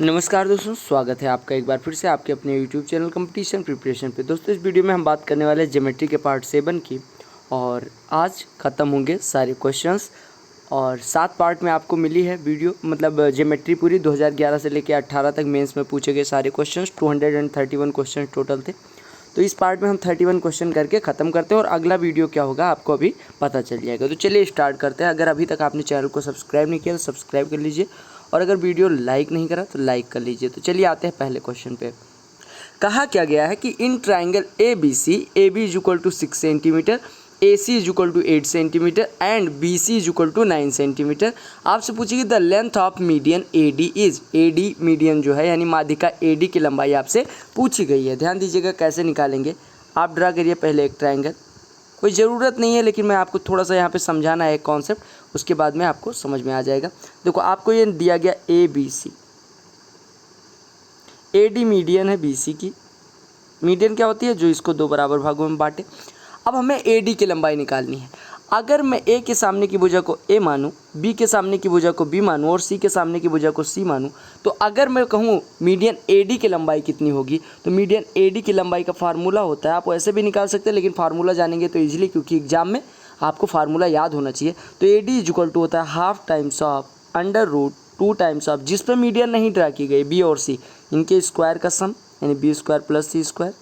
नमस्कार दोस्तों, स्वागत है आपका एक बार फिर से आपके अपने YouTube चैनल कंपटीशन प्रिपरेशन पे। दोस्तों, इस वीडियो में हम बात करने वाले हैं ज्योमेट्री के पार्ट 7 की, और आज ख़त्म होंगे सारे क्वेश्चंस। और 7 पार्ट में आपको मिली है वीडियो, मतलब ज्योमेट्री पूरी 2011 से लेकर 18 तक मेंस में पूछे गए सारे क्वेश्चंस। 231 क्वेश्चन टोटल थे। तो इस पार्ट में हम 31 क्वेश्चन करके ख़त्म करते हैं और अगला वीडियो क्या होगा आपको अभी पता चल जाएगा। तो चलिए स्टार्ट करते हैं। अगर अभी तक आपने चैनल को सब्सक्राइब नहीं किया तो सब्सक्राइब कर लीजिए, और अगर वीडियो लाइक नहीं करा तो लाइक कर लीजिए। तो चलिए आते हैं पहले क्वेश्चन पे। कहा क्या गया है कि in triangle A B C, A B is equal to 6 centimetre, A C is equal to 8 centimetre and B C is equal to 9 centimetre. आपसे पूछेगी the length of median A D is. A D median जो है यानी माध्यिका ए D की लंबाई आपसे पूछी गई है। ध्यान दीजिएगा कैसे निकालेंगे। आप ड्रा करिए पहले एक ट्राइंगल। कोई ज़रूरत नहीं है, लेकिन मैं आपको थोड़ा सा यहाँ पे समझाना है एक कॉन्सेप्ट, उसके बाद में आपको समझ में आ जाएगा। देखो, आपको ये दिया गया A B C, A D median है बी सी की। मीडियन क्या होती है? जो इसको दो बराबर भागों में बांटे। अब हमें ए डी की लंबाई निकालनी है। अगर मैं ए के सामने की भुजा को ए मानूं, बी के सामने की भुजा को बी मानूं और सी के सामने की भुजा को सी मानूं, तो अगर मैं कहूँ मीडियन ए डी की लंबाई कितनी होगी, तो मीडियन ए डी की लंबाई का फार्मूला होता है, आप ऐसे भी निकाल सकते हैं, लेकिन फार्मूला जानेंगे तो ईजिली, क्योंकि एग्जाम में आपको फार्मूला याद होना चाहिए। तो A D is equal to होता है half times of under root 2 times of, जिस पर मीडियन नहीं ड्रा की गई, बी और सी, इनके स्क्वायर का सम, यानी B square plus C square,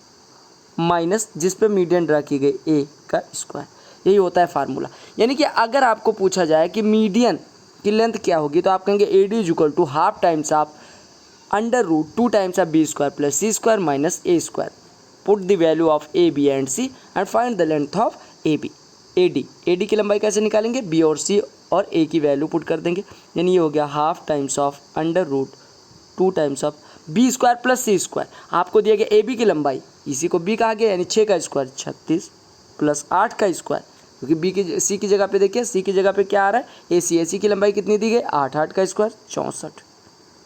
minus जिस पे मीडियन ड्रा की गई ए का स्क्वायर। यही होता है फार्मूला। यानी कि अगर आपको पूछा जाए कि मीडियन की लेंथ क्या होगी, तो आप कहेंगे A D is equal to half times of under root 2 times of B square plus C square minus A square. Put the value of A B and C and find the length of A B. A D की लंबाई कैसे निकालेंगे? B और सी और ए की value put कर देंगे। यानी ये हो गया half times of under root 2 times of B square plus C square. आपको दिया गया ए बी की लंबाई, इसी को बी कहा गया, यानी 6 का स्क्वायर 36 प्लस 8 का स्क्वायर, क्योंकि बी की सी की जगह पे देखिए, सी की जगह पे क्या आ रहा है? ए सी की लंबाई कितनी दी गई? 8, 8 का स्क्वायर 64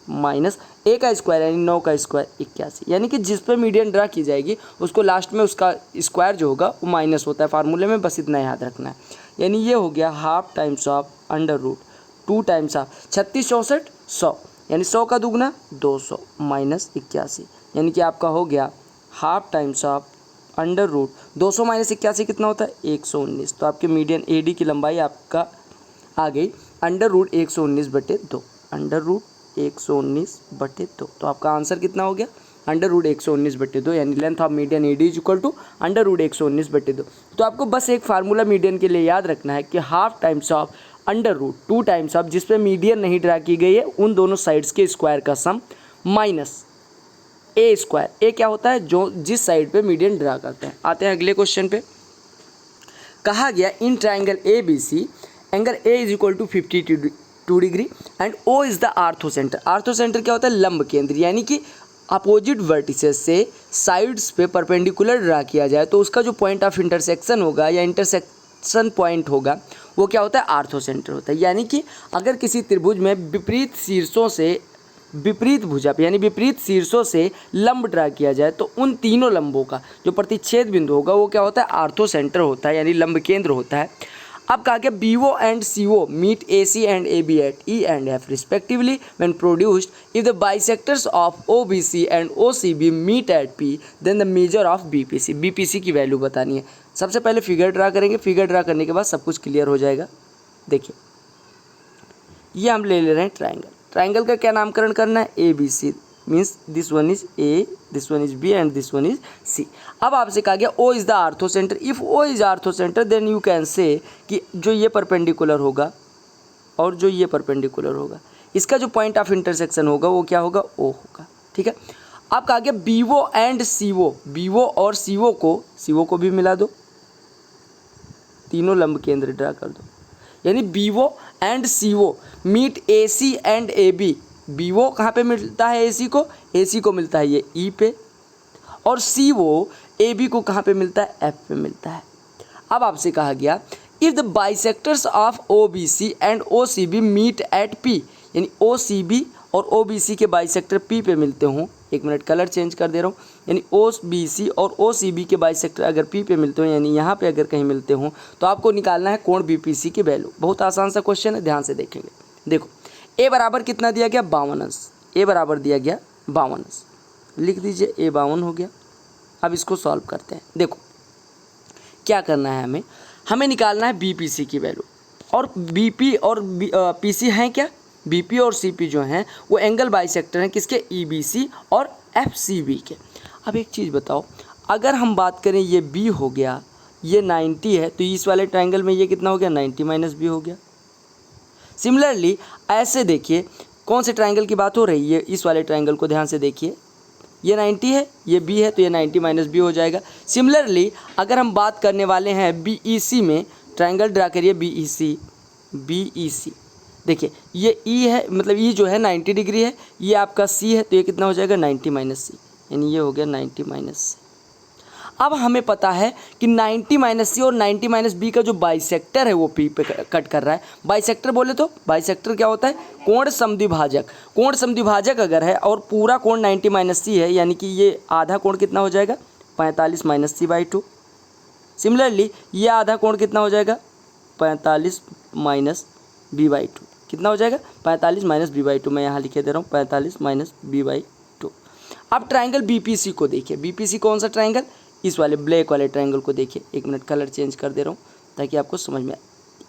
माइनस ए का स्क्वायर यानी 9 का स्क्वायर 81। यानी कि जिस पर मीडियन ड्रा की जाएगी उसको लास्ट में उसका स्क्वायर जो होगा वो माइनस होता है फार्मूले में, बस इतना याद रखना है। यानी ये हो गया half times of under root 2 times of 36 64 100, यानी 100 का दुगना 200 माइनस 81, यानी कि आपका हो गया half times of under root 200 minus 81 कितना होता है? 119। तो आपके मीडियन ए डी की लंबाई आपका आ गई अंडर रूट 119/2, अंडर रूट 119/2। तो आपका आंसर कितना हो गया? अंडर रूट 119/2, यानी length of median A D is equal to under root 119/2। तो आपको बस एक फार्मूला मीडियन के लिए याद रखना है कि half times of under root 2 times of, जिस पे मीडियन नहीं ड्रा की गई है, उन दोनों साइड्स के स्क्वायर का सम माइनस ए स्क्वायर। ए क्या होता है? जो जिस साइड पे मीडियन ड्रा करते हैं। आते हैं अगले क्वेश्चन पे। कहा गया in triangle A B C, angle A is equal to 52 degree and O is the orthocentre. Orthocentre क्या होता है? लंब केंद्र, यानी कि अपोजिट वर्टिसेस से साइड्स पे परपेंडिकुलर ड्रा किया जाए तो उसका जो पॉइंट ऑफ इंटरसेक्शन होगा या इंटरसेक्शन पॉइंट होगा वो क्या होता है? आर्थो सेंटर होता है। यानी कि अगर किसी त्रिभुज में विपरीत शीर्षों से, विपरीत भुजा पे यानी विपरीत शीर्षों से लंब ड्रा किया जाए तो उन तीनों लंबों का जो प्रतिच्छेद बिंदु होगा वो क्या होता है? आर्थो सेंटर होता है, यानी लंब केंद्र होता है। अब कहा गया B O and C O meet A C and A B at E and F respectively when produced if the bisectors of O B C and O C B meet at P then the measure of B P C. B P C की value बतानी है। सबसे पहले figure draw करेंगे, figure draw करने के बाद सब कुछ क्लियर हो जाएगा। देखिए, ये हम ले रहे हैं ट्राइंगल। ट्राइंगल का क्या नामकरण करना है? A B C means this one is A, this one is B and this one is C. अब आपसे कहा गया O is the orthocentre. If O is orthocentre then you can say कि जो ये perpendicular होगा और जो ये परपेंडिकुलर होगा, इसका जो पॉइंट ऑफ इंटरसेक्शन होगा वो क्या होगा? ओ होगा। ठीक है। अब कहा गया B O and C O, B O और सी ओ को भी मिला दो, तीनों लंब केंद्र ड्रा कर दो। यानी B O and C O meet A C and A B. B O कहाँ पे मिलता है? ए सी को मिलता है ये ई पे, और सी ओ ए बी को कहाँ पे मिलता है? एफ पे मिलता है। अब आपसे कहा गया if the bisectors of O B C and O C B meet at P, यानी ओ सी बी और ओ बी सी के बाइसेक्टर पी पे मिलते हों, एक मिनट कलर चेंज कर दे रहा हूँ, यानी ओ बी सी और ओ सी बी के बाइसेक्टर अगर पी पे मिलते हो, यानी यहाँ पे अगर कहीं मिलते हों, तो आपको निकालना है कोण बी पी सी की वैल्यू। बहुत आसान सा क्वेश्चन है, ध्यान से देखेंगे। देखो, ए बराबर कितना दिया गया? 52 अंश। ए बराबर दिया गया 52, लिख दीजिए ए 52 हो गया। अब इसको सॉल्व करते हैं। देखो क्या करना है, हमें निकालना है बीपीसी की वैल्यू, और बीपी और पीसी हैं क्या, बीपी और सीपी जो हैं वो एंगल बाइसेक्टर हैं किसके, ईबीसी और एफसीबी के। अब एक चीज़ बताओ, अगर हम बात करें ये बी हो गया, ये 90 है, तो इस वाले ट्रायंगल में ये कितना हो गया, 90 माइनस बी हो गया। सिमिलरली ऐसे देखिए कौन से ट्रायंगल की बात हो रही है, इस वाले ट्रायंगल को ध्यान से देखिए, ये 90 है, ये बी है, तो ये 90 माइनस बी हो जाएगा। सिमिलरली अगर हम बात करने वाले हैं बीईसी में, ट्रायंगल ड्रा करिए बीईसी, देखिए ये ई है, मतलब ई जो है 90 डिग्री है, ये आपका सी है, तो ये कितना हो जाएगा 90 माइनस सी, यानी ये हो गया 90 माइनस सी। अब हमें पता है कि 90 माइनस सी और 90 माइनस बी का जो बाइसेक्टर है वो पी पे कट कर रहा है। बाइसेक्टर बोले तो बाइसेक्टर क्या होता है, कोण समद्विभाजक। कोण समद्विभाजक अगर है और पूरा कोण 90 माइनस सी है, यानी कि ये आधा कोण कितना हो जाएगा, 45 माइनस सी बाई 2। सिमिलरली ये आधा कोण कितना हो जाएगा, 45 माइनस बी बाई 2, कितना हो जाएगा 45 माइनस बी बाई 2, मैं यहाँ लिखे दे रहा हूँ 45 माइनस बी बाई 2। अब ट्राइंगल बीपीसी को देखिए, बीपीसी कौन सा ट्राइंगल, इस वाले ब्लैक वाले ट्राइंगल को देखिए, एक मिनट कलर चेंज कर दे रहा हूँ ताकि आपको समझ में आए।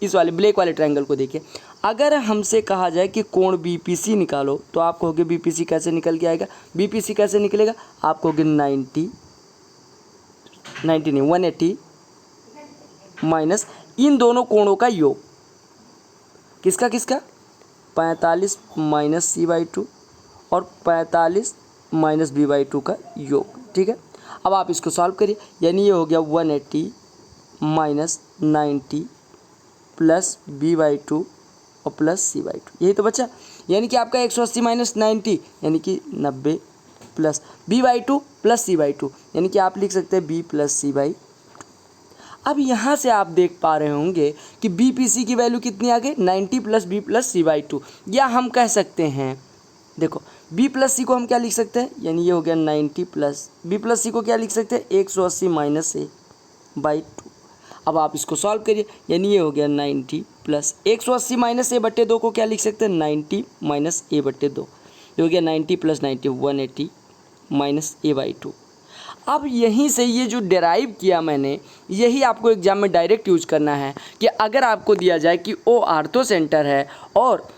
इस वाले ब्लैक वाले ट्राइंगल को देखिए, अगर हमसे कहा जाए कि कोण बीपीसी निकालो, तो आप कहोगे बीपीसी कैसे निकल के आएगा, बीपीसी कैसे निकलेगा, आप कहोगे 180 माइनस इन दोनों कोणों का योग, किसका 45 माइनस सी बाई 2 और 45 माइनस बी बाई 2 का योग, ठीक है। अब आप इसको सॉल्व करिए, यानी ये हो गया 180 माइनस 90 प्लस बी बाई 2 और प्लस सी बाई 2, यही तो बचा। यानी कि आपका 180 माइनस 90 यानी कि 90 plus B by 2 plus C by 2, यानी कि आप लिख सकते हैं बी प्लस सी बाई। अब यहाँ से आप देख पा रहे होंगे कि बी पी सी की वैल्यू कितनी आ गई, 90 plus B plus C by 2, या हम कह सकते हैं, देखो बी प्लस सी को हम क्या लिख सकते हैं, यानी ये हो गया 90 प्लस बी प्लस सी को क्या लिख सकते हैं, 180 माइनस ए बाई 2। अब आप इसको सॉल्व करिए, यानी ये हो गया 90 प्लस 180 माइनस ए बट्टे 2 को क्या लिख सकते हैं, 90 माइनस ए बट्टे 2, ये हो गया 90 प्लस 90 180 माइनस ए बाई 2। अब यहीं से ये जो डेराइव किया मैंने, यही आपको एग्जाम में डायरेक्ट यूज करना है कि अगर आपको दिया जाए कि ओ आर्थो सेंटर है और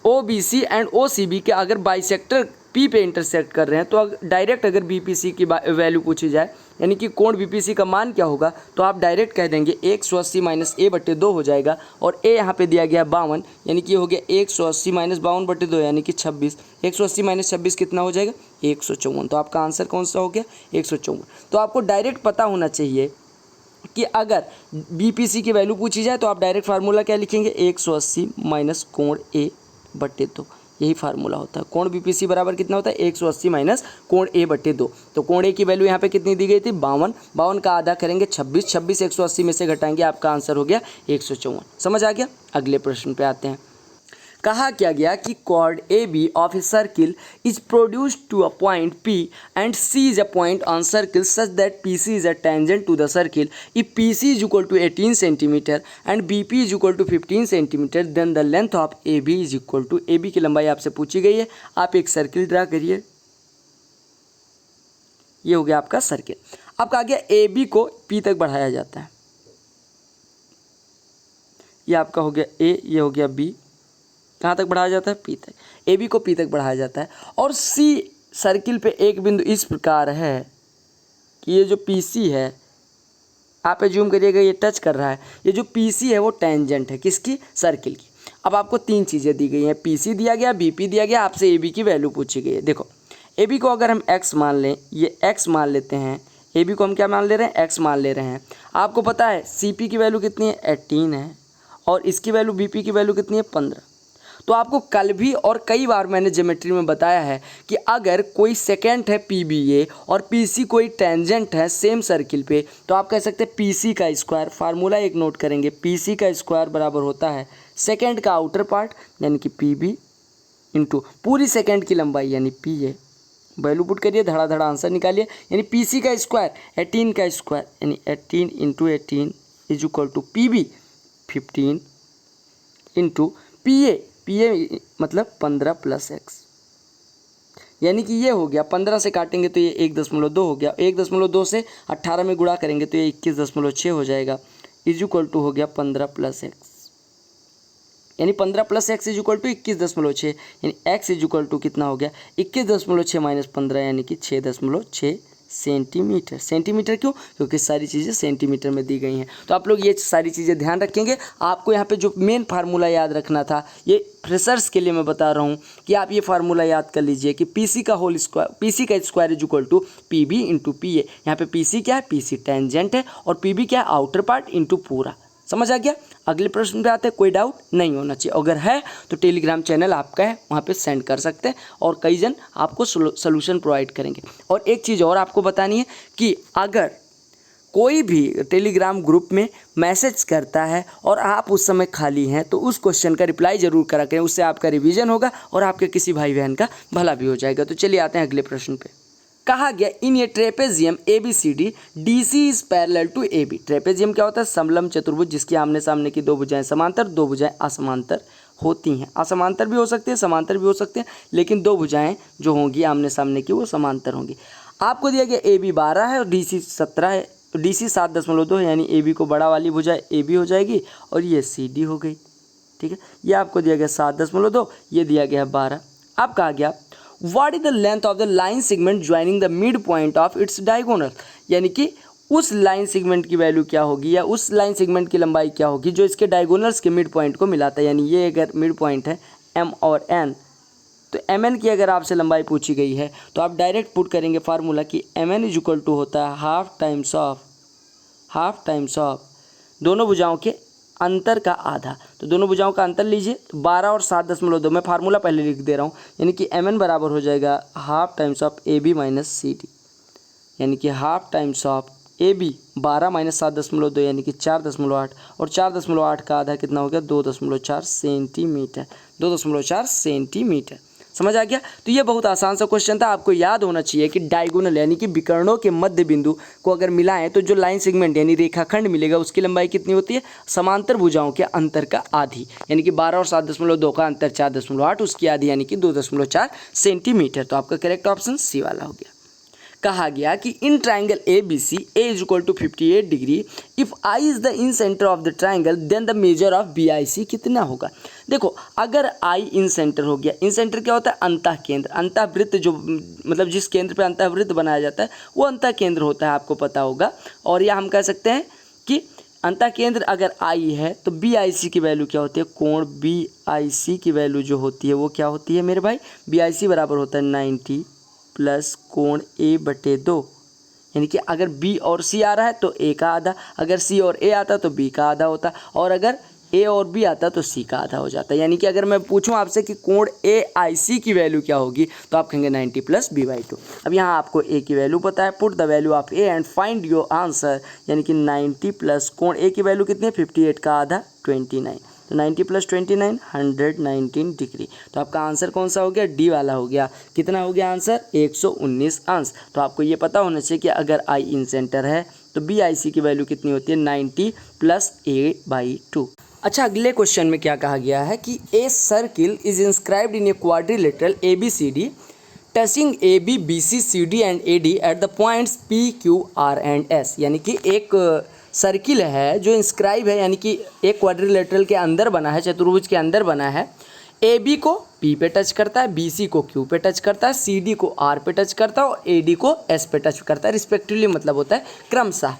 O B C and O C B के अगर बाइसेक्टर पी पे इंटरसेक्ट कर रहे हैं, तो डायरेक्ट अगर बी पी सी की वैल्यू पूछी जाए, यानी कि कोण बी पी सी का मान क्या होगा, तो आप डायरेक्ट कह देंगे 180 माइनस ए बट्टे 2 हो जाएगा, और ए यहाँ पे दिया गया 52, यानी कि ये हो गया 180 माइनस 52 बट्टे 2 यानी कि 26, 180 माइनस 26 कितना हो जाएगा 154। तो आपका आंसर कौन सा हो गया 154। तो आपको डायरेक्ट पता होना चाहिए कि अगर बीपीसी की वैल्यू पूछी जाए तो आप डायरेक्ट फार्मूला क्या लिखेंगे, 180 माइनस कोण ए बट्टे 2, यही फार्मूला होता है। कोण बीपीसी बराबर कितना होता है, 180 माइनस कोण ए बट्टे 2। तो कोण ए की वैल्यू यहाँ पे कितनी दी गई थी, 52 का आधा करेंगे 26, 180 में से घटाएंगे, आपका आंसर हो गया 154। समझ आ गया। अगले प्रश्न पे आते हैं। कहा क्या गया कि chord AB of a circle is produced to a point P and C is a point on circle such that PC is a tangent to the circle. If PC is equal to 18 cm and BP is equal to 15 cm, then the length of AB is equal to, AB की लंबाई आपसे पूछी गई है। आप एक circle draw करिए, ये हो गया आपका सर्किल। अब कहा गया AB को P तक बढ़ाया जाता है, ये आपका हो गया A, ये हो गया B, कहाँ तक बढ़ाया जाता है, पी तक। ए बी को पी तक बढ़ाया जाता है, और सी सर्किल पे एक बिंदु इस प्रकार है कि ये जो पी सी है, आप एज्यूम करिएगा ये टच कर रहा है, ये जो पी सी है वो टेंजेंट है किसकी, सर्किल की। अब आपको तीन चीज़ें दी गई हैं, पी सी दिया गया, बी पी दिया गया, आपसे ए बी की वैल्यू पूछी गई है। देखो ए बी को अगर हम एक्स मान लें, ये एक्स मान लेते हैं, ए बी को हम क्या मान ले रहे हैं, एक्स मान ले रहे हैं। आपको पता है सी पी की वैल्यू कितनी है, 18 है, और इसकी वैल्यू बी पी की वैल्यू कितनी है, 15। तो आपको कल भी और कई बार मैंने ज्योमेट्री में बताया है कि अगर कोई सेकेंड है पी बी ए और पी सी कोई टेंजेंट है सेम सर्किल पे, तो आप कह सकते हैं पी सी का स्क्वायर, फार्मूला एक नोट करेंगे, पी सी का स्क्वायर बराबर होता है सेकेंड का आउटर पार्ट यानी कि पी बी इंटू पूरी सेकेंड की लंबाई यानी पी ए। वैल्यू पुट करिए, धड़ा धड़ा आंसर निकालिए, यानी पी सी का स्क्वायर 18 का स्क्वायर यानी 18 into 18 is equal to P B 15 into P A P A मतलब 15 प्लस एक्स, यानी कि ये हो गया 15 से काटेंगे तो ये 1.2 हो गया, 1.2 से 18 में गुणा करेंगे तो ये 21.6 हो जाएगा, इज इक्वल टू हो गया 15 प्लस एक्स, यानी 15 plus X is equal to 21.6, यानी एक्स इज इक्वल टू कितना हो गया 21.6 माइनस 15 यानी कि 6.6 सेंटीमीटर। सेंटीमीटर क्यों? क्योंकि सारी चीज़ें सेंटीमीटर में दी गई हैं। तो आप लोग ये सारी चीज़ें ध्यान रखेंगे। आपको यहाँ पे जो मेन फार्मूला याद रखना था, ये फ्रेशर्स के लिए मैं बता रहा हूँ कि आप ये फार्मूला याद कर लीजिए कि पीसी का होल स्क्वायर, पीसी का square is equal to PB into PA. यहाँ पे पीसी क्या है? पीसी टेंजेंट है, और पीबी क्या है? आउटर पार्ट इंटू पूरा। समझ आ गया? अगले प्रश्न पे आते हैं, कोई डाउट नहीं होना चाहिए। अगर है तो टेलीग्राम चैनल आपका है, वहाँ पे सेंड कर सकते हैं और कई जन आपको सोल्यूशन प्रोवाइड करेंगे। और एक चीज़ और आपको बतानी है कि अगर कोई भी टेलीग्राम ग्रुप में मैसेज करता है और आप उस समय खाली हैं तो उस क्वेश्चन का रिप्लाई जरूर करा करें, उससे आपका रिवीजन होगा और आपके किसी भाई बहन का भला भी हो जाएगा। तो चलिए आते हैं अगले प्रश्न पे। कहा गया in a trapezium ABCD DC is parallel to AB। Trapezium क्या होता है? समलंब चतुर्भुज जिसकी आमने सामने की दो भुजाएं समांतर, दो भुजाएं असमांतर होती हैं। असमांतर भी हो सकती है, समांतर भी हो सकते हैं, लेकिन दो भुजाएं जो होंगी आमने सामने की वो समांतर होंगी। आपको दिया गया AB 12 है और DC 17 है, DC 7.2 है, यानी AB को बड़ा वाली भुजा AB हो जाएगी और ये CD हो गई। ठीक है, ये आपको दिया गया 7.2, ये दिया गया 12। अब कहा गया what is the length of the line segment joining the midpoint of its diagonal, यानी कि उस लाइन सेगमेंट की वैल्यू क्या होगी या उस लाइन सेगमेंट की लंबाई क्या होगी जो इसके डायगोनल्स के मिड पॉइंट को मिलाता है। यानी ये अगर मिड पॉइंट है M और N, तो MN की अगर आपसे लंबाई पूछी गई है तो आप डायरेक्ट पुट करेंगे फार्मूला कि MN इज इक्वल टू होता है हाफ टाइम्स ऑफ दोनों भुजाओं के अंतर का आधा। तो दोनों भुजाओं का अंतर लीजिए, तो 12 और 7.2, मैं फार्मूला पहले लिख दे रहा हूँ, यानी कि MN बराबर हो जाएगा half times of AB minus CD, यानी कि half times of AB 12 minus 7.2 यानी कि 4.8, और 4.8 का आधा कितना हो गया? 2.4 सेंटीमीटर। 2.4 सेंटीमीटर। समझ आ गया? तो ये बहुत आसान सा क्वेश्चन था। आपको याद होना चाहिए कि डायगोनल यानी कि विकर्णों के मध्य बिंदु को अगर मिलाएं तो जो लाइन सेगमेंट यानी रेखाखंड मिलेगा उसकी लंबाई कितनी होती है? समांतर भुजाओं के अंतर का आधी, यानी कि 12 और 7.2 का अंतर 4.8, उसकी आधी यानी कि 2.4 सेंटीमीटर। तो आपका करेक्ट ऑप्शन सी वाला हो गया। कहा गया कि in triangle ABC A is equal to 58 डिग्री, if I is the incentre of the triangle then the measure of BIC कितना होगा? देखो, अगर I इन सेंटर हो गया, इन सेंटर क्या होता है? अंतः केंद्र। अंतः वृत्त जो मतलब जिस केंद्र पे अंतः वृत्त बनाया जाता है वो अंतः केंद्र होता है, आपको पता होगा। और या हम कह सकते हैं कि अंतः केंद्र अगर I है तो BIC की वैल्यू क्या होती है? कोण BIC की वैल्यू जो होती है वो क्या होती है मेरे भाई? BIC बराबर होता है 90 प्लस कोण A/2, यानी कि अगर B और C आ रहा है तो A का आधा, अगर C और A आता तो B का आधा होता, और अगर A और B आता तो C का आधा हो जाता। यानी कि अगर मैं पूछूं आपसे कि कोण AIC की वैल्यू क्या होगी तो आप कहेंगे 90 प्लस B/2। अब यहाँ आपको A की वैल्यू पता है, put the value of A and find your answer, यानी कि 90 प्लस कोण A की वैल्यू कितनी है? 58 का आधा 29, तो 90 प्लस 29 119 डिग्री। तो आपका आंसर कौन सा हो गया? डी वाला हो गया। कितना हो गया आंसर? 119 अंश। तो आपको ये पता होना चाहिए कि अगर I इन सेंटर है तो BIC की वैल्यू कितनी होती है? 90 प्लस A/2। अच्छा, अगले क्वेश्चन में क्या कहा गया है कि a circle is inscribed in a quadrilateral ABCD touching AB BC CD and AD at the points P Q R and S, यानी कि एक सर्किल है जो इंस्क्राइब है, यानी कि एक क्वाड्रिलेटरल के अंदर बना है, चतुर्भुज के अंदर बना है। AB को P पे टच करता है, BC को Q पे टच करता है, CD को R पे टच करता है और AD को S पे टच करता है रिस्पेक्टिवली, मतलब होता है क्रमशः।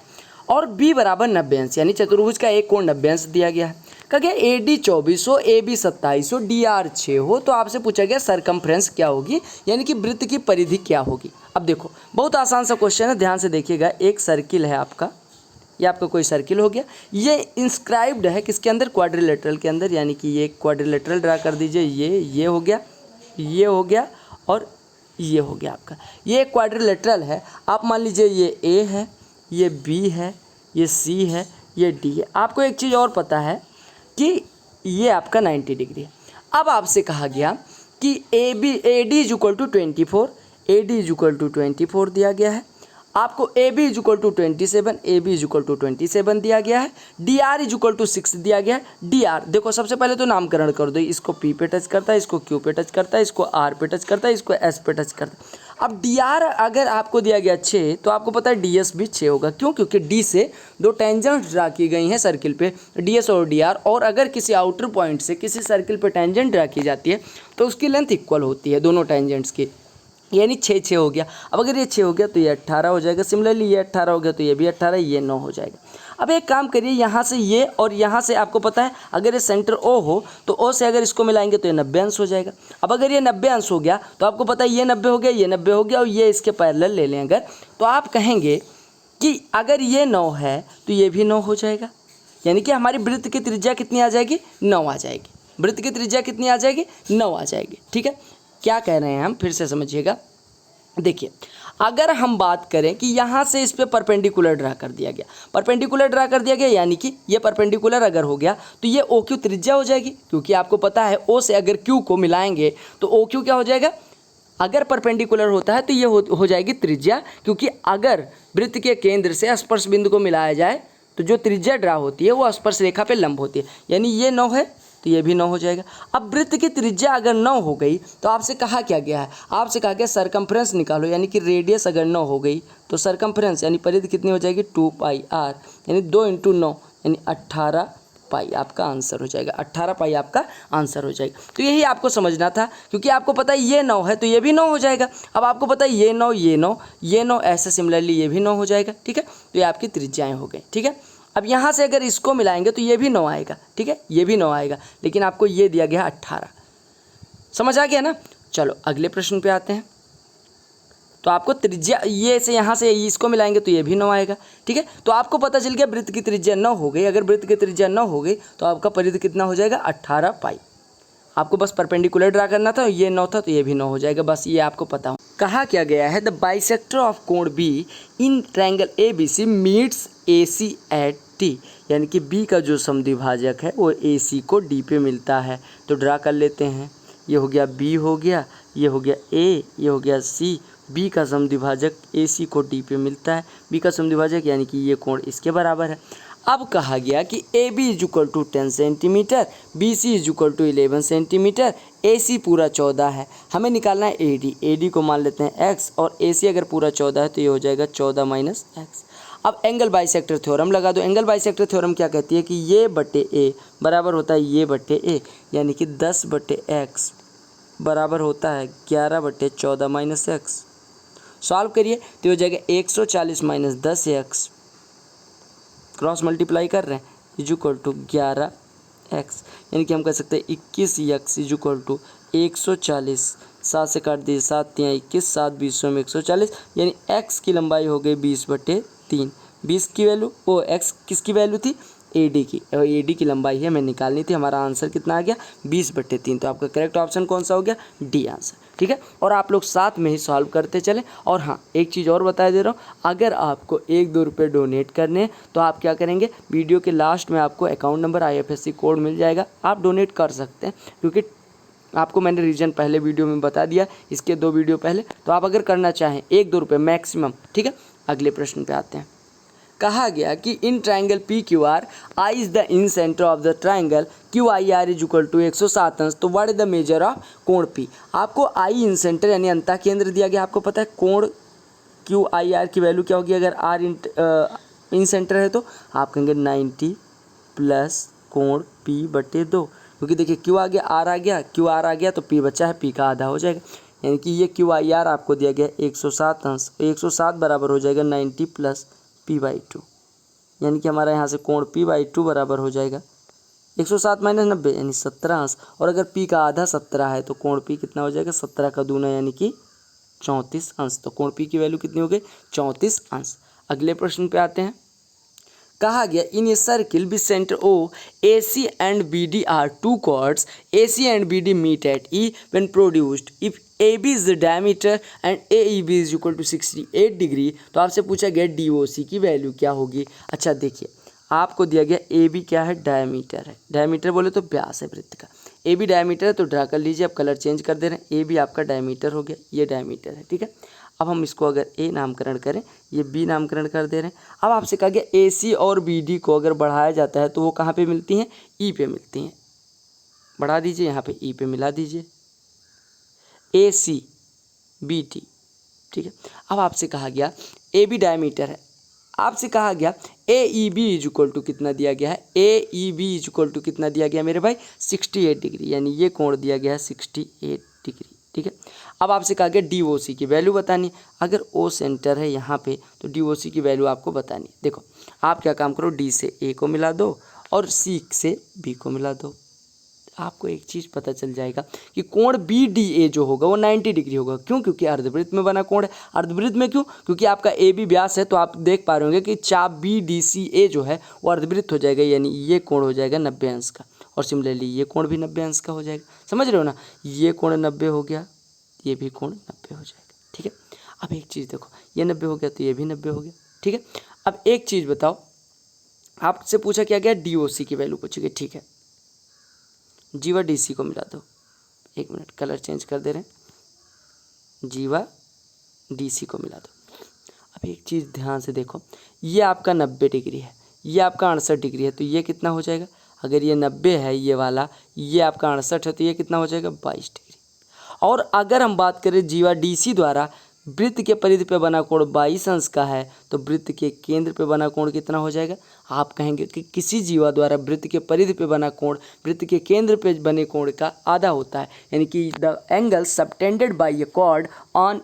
और B बराबर 90 अंश, यानी चतुर्भुज का एक कोण 90 अंश दिया गया है। कहा गया AD 24 हो, AB 27 हो, DR 6 हो, तो आपसे पूछा गया सरकमफ्रेंस क्या होगी, यानी कि वृत्त की परिधि क्या होगी। अब देखो, बहुत आसान सा क्वेश्चन है, ध्यान से देखिएगा। एक सर्किल है आपका, ये आपका कोई सर्किल हो गया, ये इंस्क्राइब्ड है किसके अंदर? क्वाड्रिलेटरल के अंदर, यानी कि ये क्वाड्रिलेटरल ड्रा कर दीजिए। ये हो गया, ये हो गया और ये हो गया आपका। ये क्वाड्रिलेटरल है। आप मान लीजिए ये A है, ये B है, ये C है, ये D है। आपको एक चीज़ और पता है कि ये आपका 90 डिग्री है। अब आपसे कहा गया कि AD is equal to 24, AD is equal to 24 दिया गया है। आपको A B is equal to 27, A B is equal to 27 दिया गया है, D R is equal to 6 दिया गया है। डी आर देखो सबसे पहले तो नामकरण कर दो, इसको पी पे टच करता है, इसको क्यू पे टच करता है, इसको आर पे टच करता है, इसको एस पे टच करता है। अब डी आर अगर आपको दिया गया 6 तो आपको पता है डी एस भी 6 होगा। क्यों? क्योंकि डी से दो टेंजेंट ड्रा की गई हैं सर्किल पे, डी एस और डी आर, और अगर किसी आउटर पॉइंट से किसी सर्किल पे टेंजेंट ड्रा की जाती है तो उसकी लेंथ इक्वल होती है दोनों टेंजेंट्स की, यानी 6 हो गया। अब अगर ये 6 हो गया तो ये 18 हो जाएगा। सिमिलरली ये 18 हो गया तो ये भी 18, ये 9 हो जाएगा। अब एक काम करिए, यहाँ से ये और यहाँ से आपको पता है अगर ये सेंटर ओ हो तो ओ से अगर इसको मिलाएंगे तो ये 90 अंश हो जाएगा। अब अगर ये 90 अंश हो गया तो आपको पता है ये 90 हो गया, ये 90 हो गया, और ये इसके पैरेलल ले लें अगर, तो आप कहेंगे कि अगर ये 9 है तो ये भी 9 हो जाएगा। यानी कि हमारी वृत्त की त्रिज्या कितनी आ जाएगी? 9 आ जाएगी। वृत्त की त्रिज्या कितनी आ जाएगी? 9 आ जाएगी। ठीक है, क्या कह रहे हैं हम, फिर से समझिएगा। देखिए, अगर हम बात करें कि यहाँ से इस पे परपेंडिकुलर ड्रा कर दिया गया, परपेंडिकुलर ड्रा कर दिया गया, यानी कि ये परपेंडिकुलर अगर हो गया तो ये ओ क्यू त्रिज्या हो जाएगी, क्योंकि आपको पता है ओ से अगर क्यू को मिलाएंगे तो ओ क्यू क्या हो जाएगा? अगर परपेंडिकुलर होता है तो ये हो जाएगी त्रिज्या, क्योंकि अगर वृत्त के केंद्र से स्पर्श बिंदु को मिलाया जाए तो जो त्रिज्या ड्रा होती है वो स्पर्श रेखा पे लंब होती है, यानी ये 9 है तो ये भी 9 हो जाएगा। अब वृत्त की त्रिज्या अगर 9 हो गई तो आपसे कहा क्या गया है? आपसे कहा गया सरकमफ्रेंस निकालो, यानी कि रेडियस अगर 9 हो गई तो सरकमफ्रेंस यानी परिधि कितनी हो जाएगी? 2 पाई आर, यानी 2 × 9 यानी 18 पाई आपका आंसर हो जाएगा। 18 पाई आपका आंसर हो जाएगा। तो यही आपको समझना था, क्योंकि आपको पता है ये 9 है तो ये भी 9 हो जाएगा। अब आपको पता है ये 9, ये 9, ये 9, ऐसे सिमिलरली ये भी 9 हो जाएगा। ठीक है, तो ये आपकी त्रिज्याएँ हो गई। ठीक है, अब यहाँ से अगर इसको मिलाएंगे तो ये भी 9 आएगा। ठीक है, ये भी 9 आएगा, लेकिन आपको ये दिया गया 18। समझ आ गया ना? चलो अगले प्रश्न पे आते हैं। तो आपको त्रिज्या ये से यहाँ से इसको मिलाएंगे तो ये भी 9 आएगा। ठीक है, तो आपको पता चल गया वृत्त की त्रिज्या 9 हो गई। अगर वृत्त की त्रिज्या 9 हो गई तो आपका परिधि कितना हो जाएगा? 18 पाई। आपको बस परपेंडिकुलर ड्रा करना था, ये 9 था तो ये भी 9 हो जाएगा, बस ये आपको पता हो। कहा क्या गया है? द बाइसेक्टर ऑफ कोण B in triangle A B C meets A C at T, यानी कि बी का जो समद्विभाजक है वो ए सी को डी पे मिलता है। तो ड्रा कर लेते हैं, ये हो गया बी हो गया, ये हो गया ए, ये हो गया सी। बी का समद्विभाजक ए सी को डी पे मिलता है, बी का समद्विभाजक यानी कि ये कोण इसके बराबर है। अब कहा गया कि A B is equal to 10 centimetre, B C is equal to 11 centimetre, A C पूरा 14 है। हमें निकालना है ए डी, ए डी को मान लेते हैं एक्स, और ए सी अगर पूरा 14 है तो ये हो जाएगा 14 माइनस एक्स। अब एंगल बाइसेक्टर थ्योरम लगा दो। एंगल बाइसेक्टर थ्योरम क्या कहती है कि ये बटे ए बराबर होता है ये बटे ए, यानी कि 10 बटे एक्स बराबर होता है 11 बटे 14 माइनस एक्स। सॉल्व करिए तो हो जाएगा 140 माइनस 10 एक्स, क्रॉस मल्टीप्लाई कर रहे हैं, इज इक्वल टू 11 एक्स, यानी कि हम कह सकते हैं 21 एक्स इज इक्वल टू 140। 7 से काट दिए, 7 × 21, 7 20 में 140, यानी एक्स की लंबाई हो गई 20/3। 20 की वैल्यू, वो एक्स किसकी वैल्यू थी? ए डी की, और ए डी की लंबाई है हमें निकालनी थी। हमारा आंसर कितना आ गया? 20/3। तो आपका करेक्ट ऑप्शन कौन सा हो गया? D answer. ठीक है, और आप लोग साथ में ही सॉल्व करते चलें। और हाँ, एक चीज़ और बता दे रहा हूँ, अगर आपको 1-2 रुपये डोनेट करने हैं तो आप क्या करेंगे, वीडियो के लास्ट में आपको अकाउंट नंबर IFSC कोड मिल जाएगा, आप डोनेट कर सकते हैं। क्योंकि आपको मैंने रीजन पहले वीडियो में बता दिया, इसके 2 वीडियो पहले, तो आप अगर करना चाहें 1-2 रुपये मैक्सिमम। ठीक है, अगले प्रश्न पे आते हैं। कहा गया कि in triangle P Q R I is the incentre of the triangle Q I R is equal to 107 अंश। तो what is the measure of कोण पी? आपको आई इन सेंटर यानी अंतः केंद्र दिया गया। आपको पता है कोण क्यू आई आर की वैल्यू क्या होगी? अगर आर इन सेंटर है तो आप कहेंगे 90 प्लस कोण पी बटे 2, क्योंकि देखिए क्यू आ गया, आर आ गया, क्यू आर आ गया तो पी बचा है, पी का आधा हो जाएगा, यानी कि ये क्यू आई आर आपको दिया गया 107 अंश। 107 बराबर हो जाएगा 90 प्लस p/2, यानी कि हमारा यहाँ से कोण p/2 बराबर हो जाएगा 107 माइनस 90 यानी 17 अंश। और अगर p का आधा 17 है तो कोण p कितना हो जाएगा? 17 का दूना यानी कि 34 अंश। तो कोण p की वैल्यू कितनी हो गई? 34 अंश। अगले प्रश्न पे आते हैं। कहा गया in a circle with centre O AC and BD are two chords, AC and BD meet at E when produced if AB is the diameter and AEB is equal to 68 degree. तो आपसे पूछा गया DOC की value क्या होगी। अच्छा देखिए, आपको दिया गया AB क्या है? डायमीटर है। डायमीटर बोले तो व्यास है वृत्त का। AB डायमीटर है तो ड्रा कर लीजिए। अब कलर चेंज कर दे रहे हैं, AB आपका डायमीटर हो गया, ये डायमीटर है। ठीक है, अब हम इसको अगर ए नामकरण करें, ये बी नामकरण कर दे रहे हैं। अब आपसे कहा गया ए सी और बी डी को अगर बढ़ाया जाता है तो वो कहाँ पे मिलती हैं, ई पे मिलती हैं। बढ़ा दीजिए, यहाँ पे ई पे मिला दीजिए, ए सी बी टी, ठीक है। अब आपसे कहा गया ए बी डायमीटर है, आपसे कहा गया A E B is equal to कितना दिया गया है, A E B is equal to कितना दिया गया मेरे भाई, 68 डिग्री, यानी ये कोण दिया गया है 68 डिग्री, ठीक है। अब आपसे कहा गया डी ओ सी की वैल्यू बतानी। अगर ओ सेंटर है यहाँ पे तो डी ओ सी की वैल्यू आपको बतानी। देखो आप क्या काम करो, डी से ए को मिला दो और सी से बी को मिला दो। आपको एक चीज़ पता चल जाएगा कि कोण बी डी ए जो होगा वो 90 डिग्री होगा। क्यों? क्योंकि अर्धवृत्त में बना कोण है। अर्धवृत्त में क्यों? क्योंकि आपका ए बी व्यास है, तो आप देख पा रहे होंगे कि चाप बी डी सी ए जो है वो अर्धवृत्त हो जाएगा, यानी ये कोण हो जाएगा 90 अंश का, और सिमिलरली ये कोण भी 90 अंश का हो जाएगा। समझ रहे हो ना, ये कोण 90 हो गया, ये भी कोण 90 हो जाएगा, ठीक है। अब एक चीज़ देखो, ये 90 हो गया तो ये भी 90 हो गया, ठीक है। अब एक चीज़ बताओ, आपसे पूछा क्या गया, डी ओ सी की वैल्यू पूछी गई, ठीक है। जीवा डी सी को मिला दो, एक मिनट कलर चेंज कर दे रहे हैं, जीवा डी सी को मिला दो। अब एक चीज़ ध्यान से देखो, ये आपका 90 डिग्री है, ये आपका 68 डिग्री है, तो ये कितना हो जाएगा, अगर ये 90 है ये वाला, ये आपका 68 है, तो ये कितना हो जाएगा 22 डिग्री। और अगर हम बात करें जीवा डी सी द्वारा वृत्त के परिधि पे बना कोण 22 अंश का है, तो वृत्त के केंद्र पे बना कोण कितना हो जाएगा। आप कहेंगे कि किसी जीवा द्वारा वृत्त के परिधि पे बना कोण वृत्त के केंद्र पे बने कोण का आधा होता है, यानी कि the angle subtended by a chord on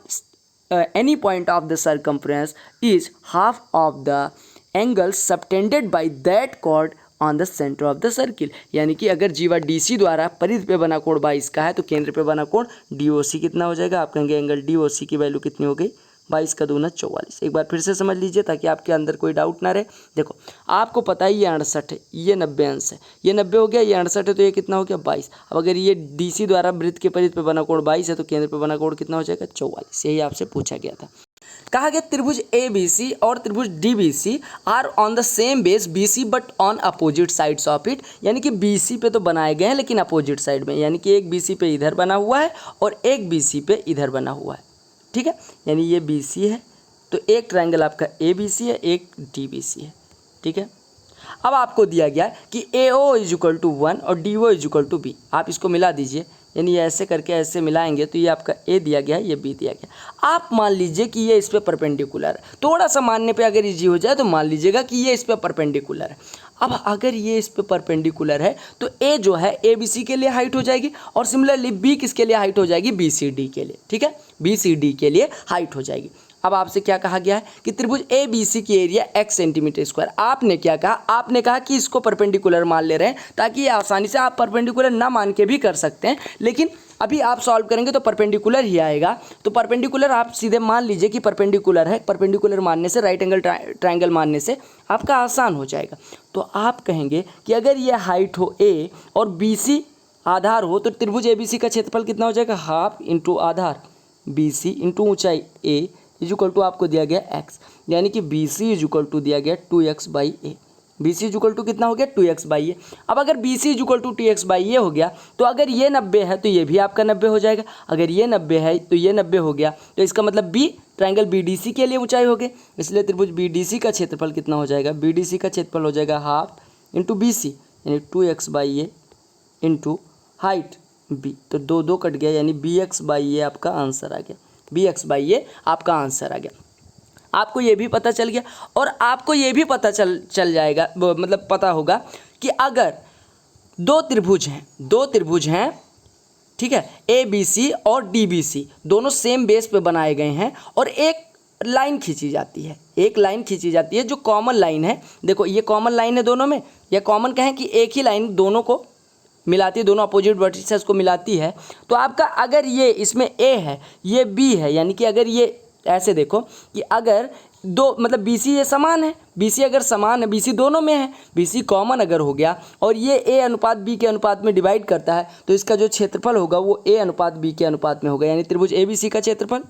any point of the circumference is half of the angle subtended by that chord on the centre of the circle. यानी कि अगर जीवा डी सी द्वारा परिधि पे बना कोण 22 का है, तो केंद्र पे बना कोण डी ओ सी कितना हो जाएगा। आप कहेंगे एंगल डी ओ सी की वैल्यू कितनी हो गई, 22 का दूना 44। एक बार फिर से समझ लीजिए ताकि आपके अंदर कोई डाउट ना रहे। देखो आपको पता है ये 68 है, ये 90 अंश है, ये 90 हो गया, ये 68 है, तो ये कितना हो गया 22। अब अगर ये डी सी द्वारा वृत्त के परिधि पे बना कोण 22 है, तो केंद्र पे बना कोण कितना हो जाएगा 44। यही आपसे पूछा गया था। कहा गया त्रिभुज ए बी सी और त्रिभुज D B C are on the same base B C but on opposite sides of it. यानी कि बी सी पे तो बनाए गए हैं लेकिन अपोजिट साइड में, यानी कि एक बी सी पे इधर बना हुआ है और एक बी सी पे इधर बना हुआ है, ठीक है। यानी ये बी सी है, तो एक ट्रायंगल आपका ए बी सी है, एक डी बी सी है, ठीक है। अब आपको दिया गया कि A O is equal to 1 और D O is equal to B. आप इसको मिला दीजिए, यानी ऐसे करके ऐसे मिलाएंगे तो ये आपका ए दिया गया है, ये बी दिया गया। आप मान लीजिए कि ये इस पे परपेंडिकुलर है, थोड़ा सा मानने पे अगर इजी हो जाए तो मान लीजिएगा कि ये इस पे परपेंडिकुलर है। अब अगर ये इस पे परपेंडिकुलर है तो ए जो है ए बी सी के लिए हाइट हो जाएगी, और सिमिलरली बी किसके लिए हाइट हो जाएगी, बी सी डी के लिए, ठीक है, बी सी डी के लिए हाइट हो जाएगी। अब आपसे क्या कहा गया है कि त्रिभुज ए बी सी की एरिया x सेंटीमीटर स्क्वायर। आपने क्या कहा, आपने कहा कि इसको परपेंडिकुलर मान ले रहे हैं ताकि ये आसानी से आप परपेंडिकुलर ना मान के भी कर सकते हैं, लेकिन अभी आप सॉल्व करेंगे तो परपेंडिकुलर ही आएगा। तो परपेंडिकुलर आप सीधे मान लीजिए कि परपेंडिकुलर है, परपेंडिकुलर मानने से, राइट एंगल ट्रायंगल मानने से आपका आसान हो जाएगा। तो आप कहेंगे कि अगर ये हाइट हो a और बी सी आधार हो, तो त्रिभुज ए बी सी का क्षेत्रफल कितना हो जाएगा, हाफ इंटू आधार बी सी इंटू ऊंचाई a इज इक्वल टू आपको दिया गया x, यानी कि B C is equal to दिया गया 2x by a. B C is equal to कितना हो गया 2x बाई ए। अब अगर B C is equal to 2x by a हो गया, तो अगर ये 90 है तो ये भी आपका 90 हो जाएगा, अगर ये 90 है तो ये 90 हो गया, तो इसका मतलब B triangle B D C के लिए ऊंचाई हो गई। इसलिए त्रिभुज बी डी सी का क्षेत्रफल कितना हो जाएगा, बी डी सी का क्षेत्रफल हो जाएगा हाफ इंटू बी सी, यानी 2x by A into height B, तो 2 कट गया, यानी बी एक्स बाई ए आपका आंसर आ गया, बी एक्स बाई ए आपका आंसर आ गया। आपको ये भी पता चल गया, और आपको ये भी पता चल जाएगा, मतलब पता होगा कि अगर दो त्रिभुज हैं, ठीक है, ए बी सी और डी बी सी दोनों सेम बेस पे बनाए गए हैं, और एक लाइन खींची जाती है, एक लाइन खींची जाती है जो कॉमन लाइन है। देखो ये कॉमन लाइन है दोनों में, या कॉमन कहें कि एक ही लाइन दोनों को मिलाती है, दोनों अपोजिट वर्टिसेस को मिलाती है। तो आपका अगर ये इसमें ए है, ये बी है, यानी कि अगर ये ऐसे देखो कि अगर दो मतलब बी सी ये समान है, बी सी अगर समान है, बी सी दोनों में है, बी सी कॉमन अगर हो गया और ये ए अनुपात बी के अनुपात में डिवाइड करता है, तो इसका जो क्षेत्रफल होगा वो ए अनुपात बी के अनुपात में होगा, यानी त्रिभुज ए बी सी का क्षेत्रफल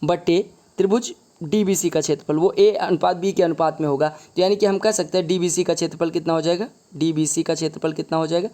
बटे त्रिभुज डी बी सी का क्षेत्रफल वो ए अनुपात बी के अनुपात में होगा। तो यानी कि हम कह सकते हैं डी बी सी का क्षेत्रफल कितना हो जाएगा, डी बी सी का क्षेत्रफल कितना हो जाएगा,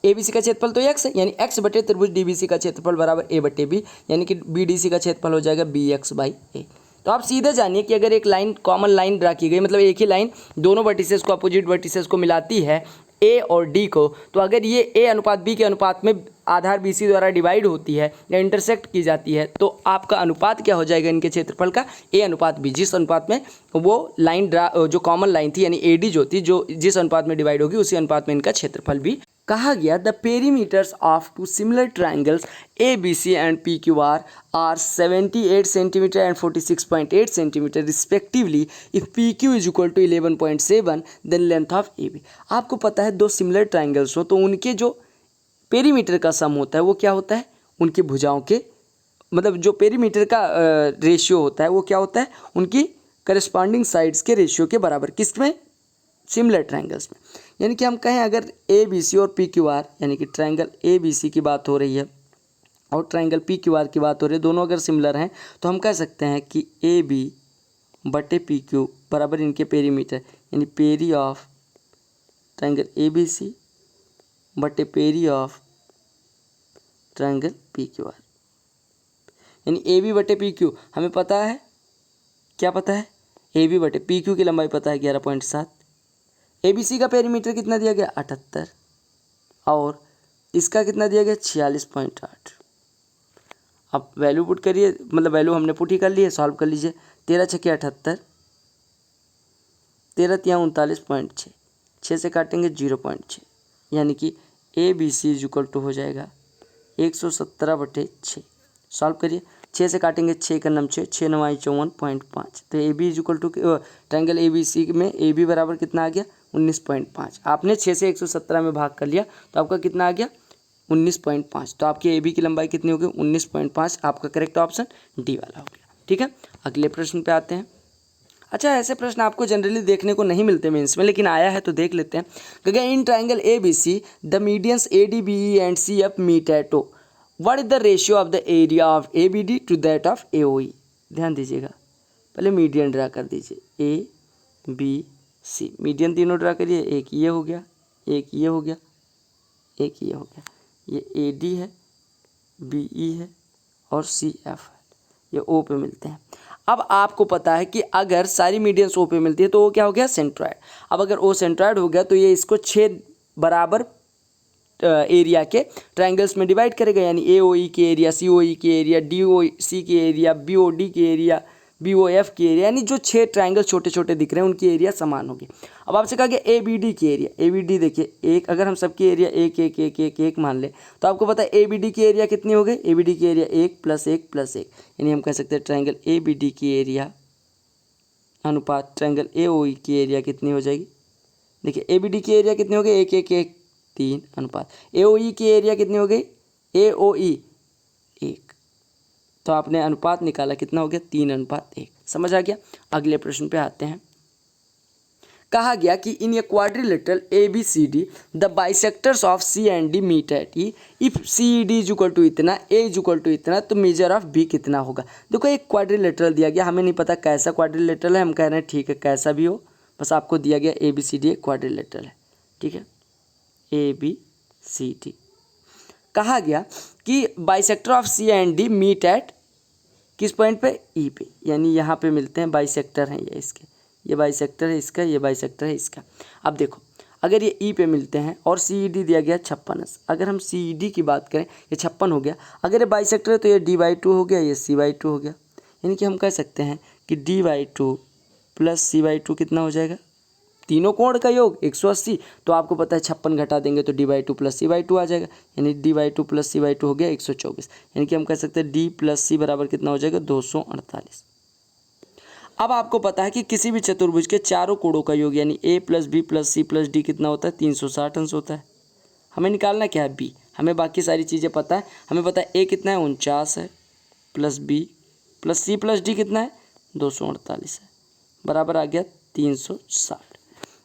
ए बी सी का क्षेत्रफल तो एक्स है, यानी एक्स बटे त्रिभुज डी बी सी का क्षेत्रफल बराबर ए बटे बी, यानी कि बी डी सी का क्षेत्रफल हो जाएगा बी एक्स बाई ए। तो आप सीधे जानिए कि अगर एक लाइन कॉमन लाइन ड्रा की गई, मतलब एक ही लाइन दोनों वर्टिसेस को, अपोजिट वर्टिसेस को मिलाती है ए और डी को, तो अगर ये ए अनुपात बी के अनुपात में आधार बी सी द्वारा डिवाइड होती है या इंटरसेक्ट की जाती है, तो आपका अनुपात क्या हो जाएगा इनके क्षेत्रफल का, ए अनुपात बी। जिस अनुपात में वो लाइन जो कॉमन लाइन थी, यानी ए डी जो थी, जो जिस अनुपात में डिवाइड होगी उसी अनुपात में इनका क्षेत्रफल भी। कहा गया the perimeters of two similar triangles A B C and P Q R 78 centimetre and 46.8 centimetre respectively if P Q is equal to 11.7 then length of A B. आपको पता है दो सिमिलर ट्राइंगल्स हो तो उनके जो पेरीमीटर का सम होता है वो क्या होता है, उनकी भुजाओं के, मतलब जो पेरीमीटर का रेशियो होता है वो क्या होता है, उनकी करस्पॉन्डिंग साइड्स के रेशियो के बराबर। किसमें, सिमिलर ट्राइंगल्स में। यानी कि हम कहें अगर ए बी सी और पी क्यू आर, यानी कि ट्राइंगल ए बी सी की बात हो रही है और ट्राइंगल पी क्यू आर की बात हो रही है, दोनों अगर सिमिलर हैं तो हम कह सकते हैं कि ए बी बटे पी क्यू बराबर इनके पेरीमीटर, यानी peri of triangle A B C बटे peri of triangle P Q R. यानी ए बी बटे पी क्यू हमें पता है, क्या पता है, ए बी बटे पी क्यू की लंबाई पता है 11.7, ए बी सी का पेरीमीटर कितना दिया गया 78 और इसका कितना दिया गया 46.8। अब वैल्यू पुट करिए, मतलब वैल्यू हमने पुट ही कर ली है, सॉल्व कर लीजिए। 13 छके 78, 13 तिया 39.6, 6 से काटेंगे 0.6, यानी कि A B C is equal to हो जाएगा 117/6। सॉल्व करिए, 6 से काटेंगे 6 का नम 6, 6 9 54.5। तो A B is equal to triangle A B C में ए बी बराबर कितना आ गया 19.5। आपने 6 से 117 में भाग कर लिया तो आपका कितना आ गया 19.5। तो आपकी ए बी की लंबाई कितनी होगी 19.5। आपका करेक्ट ऑप्शन डी वाला हो गया। ठीक है, अगले प्रश्न पे आते हैं। अच्छा, ऐसे प्रश्न आपको जनरली देखने को नहीं मिलते मेंस में, लेकिन आया है तो देख लेते हैं। क्योंकि in triangle A B C the medians A D B E and C F meet at O, what is the ratio of the area of A B D to that of A O E. ध्यान दीजिएगा, पहले median draw कर दीजिए, A B C, median तीनों draw करिए, एक ये हो गया, एक ये हो गया, एक ये हो गया। ये ए डी है, बी ई है और सी एफ है, ये ओ पे मिलते हैं। अब आपको पता है कि अगर सारी मीडियंस ओ पे मिलती है तो वो क्या हो गया सेंट्रॉयड। अब अगर ओ सेंट्रॉयड हो गया तो ये इसको 6 बराबर एरिया के ट्राइंगल्स में डिवाइड करेगा, यानी ए ओ ई की एरिया, सी ओ ई की एरिया, डी ओ सी की एरिया, बी ओ डी की एरिया, बी ओ एफ की एरिया, यानी जो 6 ट्राइंगल छोटे छोटे दिख रहे हैं उनकी एरिया समान होगी। अब आपसे कहा गया ए बी डी की एरिया, ए बी डी देखिए एक, अगर हम सबकी एरिया एक एक एक एक एक मान ले तो आपको पता है ए बी डी की एरिया कितनी हो गई, ए बी डी की एरिया 1 + 1 + 1, यानी हम कह सकते हैं ट्राइंगल ए बी डी की एरिया अनुपात ट्राइंगल ए ओ ई की एरिया कितनी हो जाएगी। देखिए ए बी डी की एरिया कितनी हो गई 1 1 1 3 अनुपात, ए ओ ई की एरिया कितनी हो गई, ए ओ ई 1, तो आपने अनुपात निकाला कितना हो गया 3:1। समझ आ गया। अगले प्रश्न पे आते हैं। कहा गया कि in a quadrilateral A B C D the bisectors of C and D meet at E, if C D is equal to इतना, ए इज इक्वल टू इतना, तो मेजर ऑफ बी कितना होगा। देखो एक क्वाड्रिलेटरल दिया गया, हमें नहीं पता कैसा क्वाड्रिलेटरल है, हम कह रहे हैं ठीक है कैसा भी हो, बस आपको दिया गया ए बी सी डी एक क्वाड्रिलेटरल है। ठीक है, ए बी सी डी। कहा गया कि bisector of C and D meet at किस पॉइंट पे, ई पे, यानी यहाँ पे मिलते हैं, बाइसेक्टर हैं ये इसके, ये बाइसेक्टर है इसका, ये बाइसेक्टर है इसका। अब देखो अगर ये ई पे मिलते हैं और सी डी दिया गया 56, अगर हम सी डी की बात करें ये 56 हो गया, अगर ये बाइसेक्टर है तो ये D/2 हो गया, ये C/2 हो गया, यानी कि हम कह सकते हैं कि D/2 + C/2 कितना हो जाएगा, तीनों कोण का योग 180। तो आपको पता है 56 घटा देंगे तो D/2 + C/2 आ जाएगा, यानी D/2 + C/2 हो गया 124, यानी कि हम कह सकते हैं D + C बराबर कितना हो जाएगा 248। अब आपको पता है कि किसी भी चतुर्भुज के चारों कोणों का योग यानी A + B + C + D कितना होता है 360 अंश होता है। हमें निकालना क्या है B, हमें बाकी सारी चीज़ें पता है, हमें पता है A कितना है 49 है, + B + C + D कितना है 248 है, बराबर आ गया 360।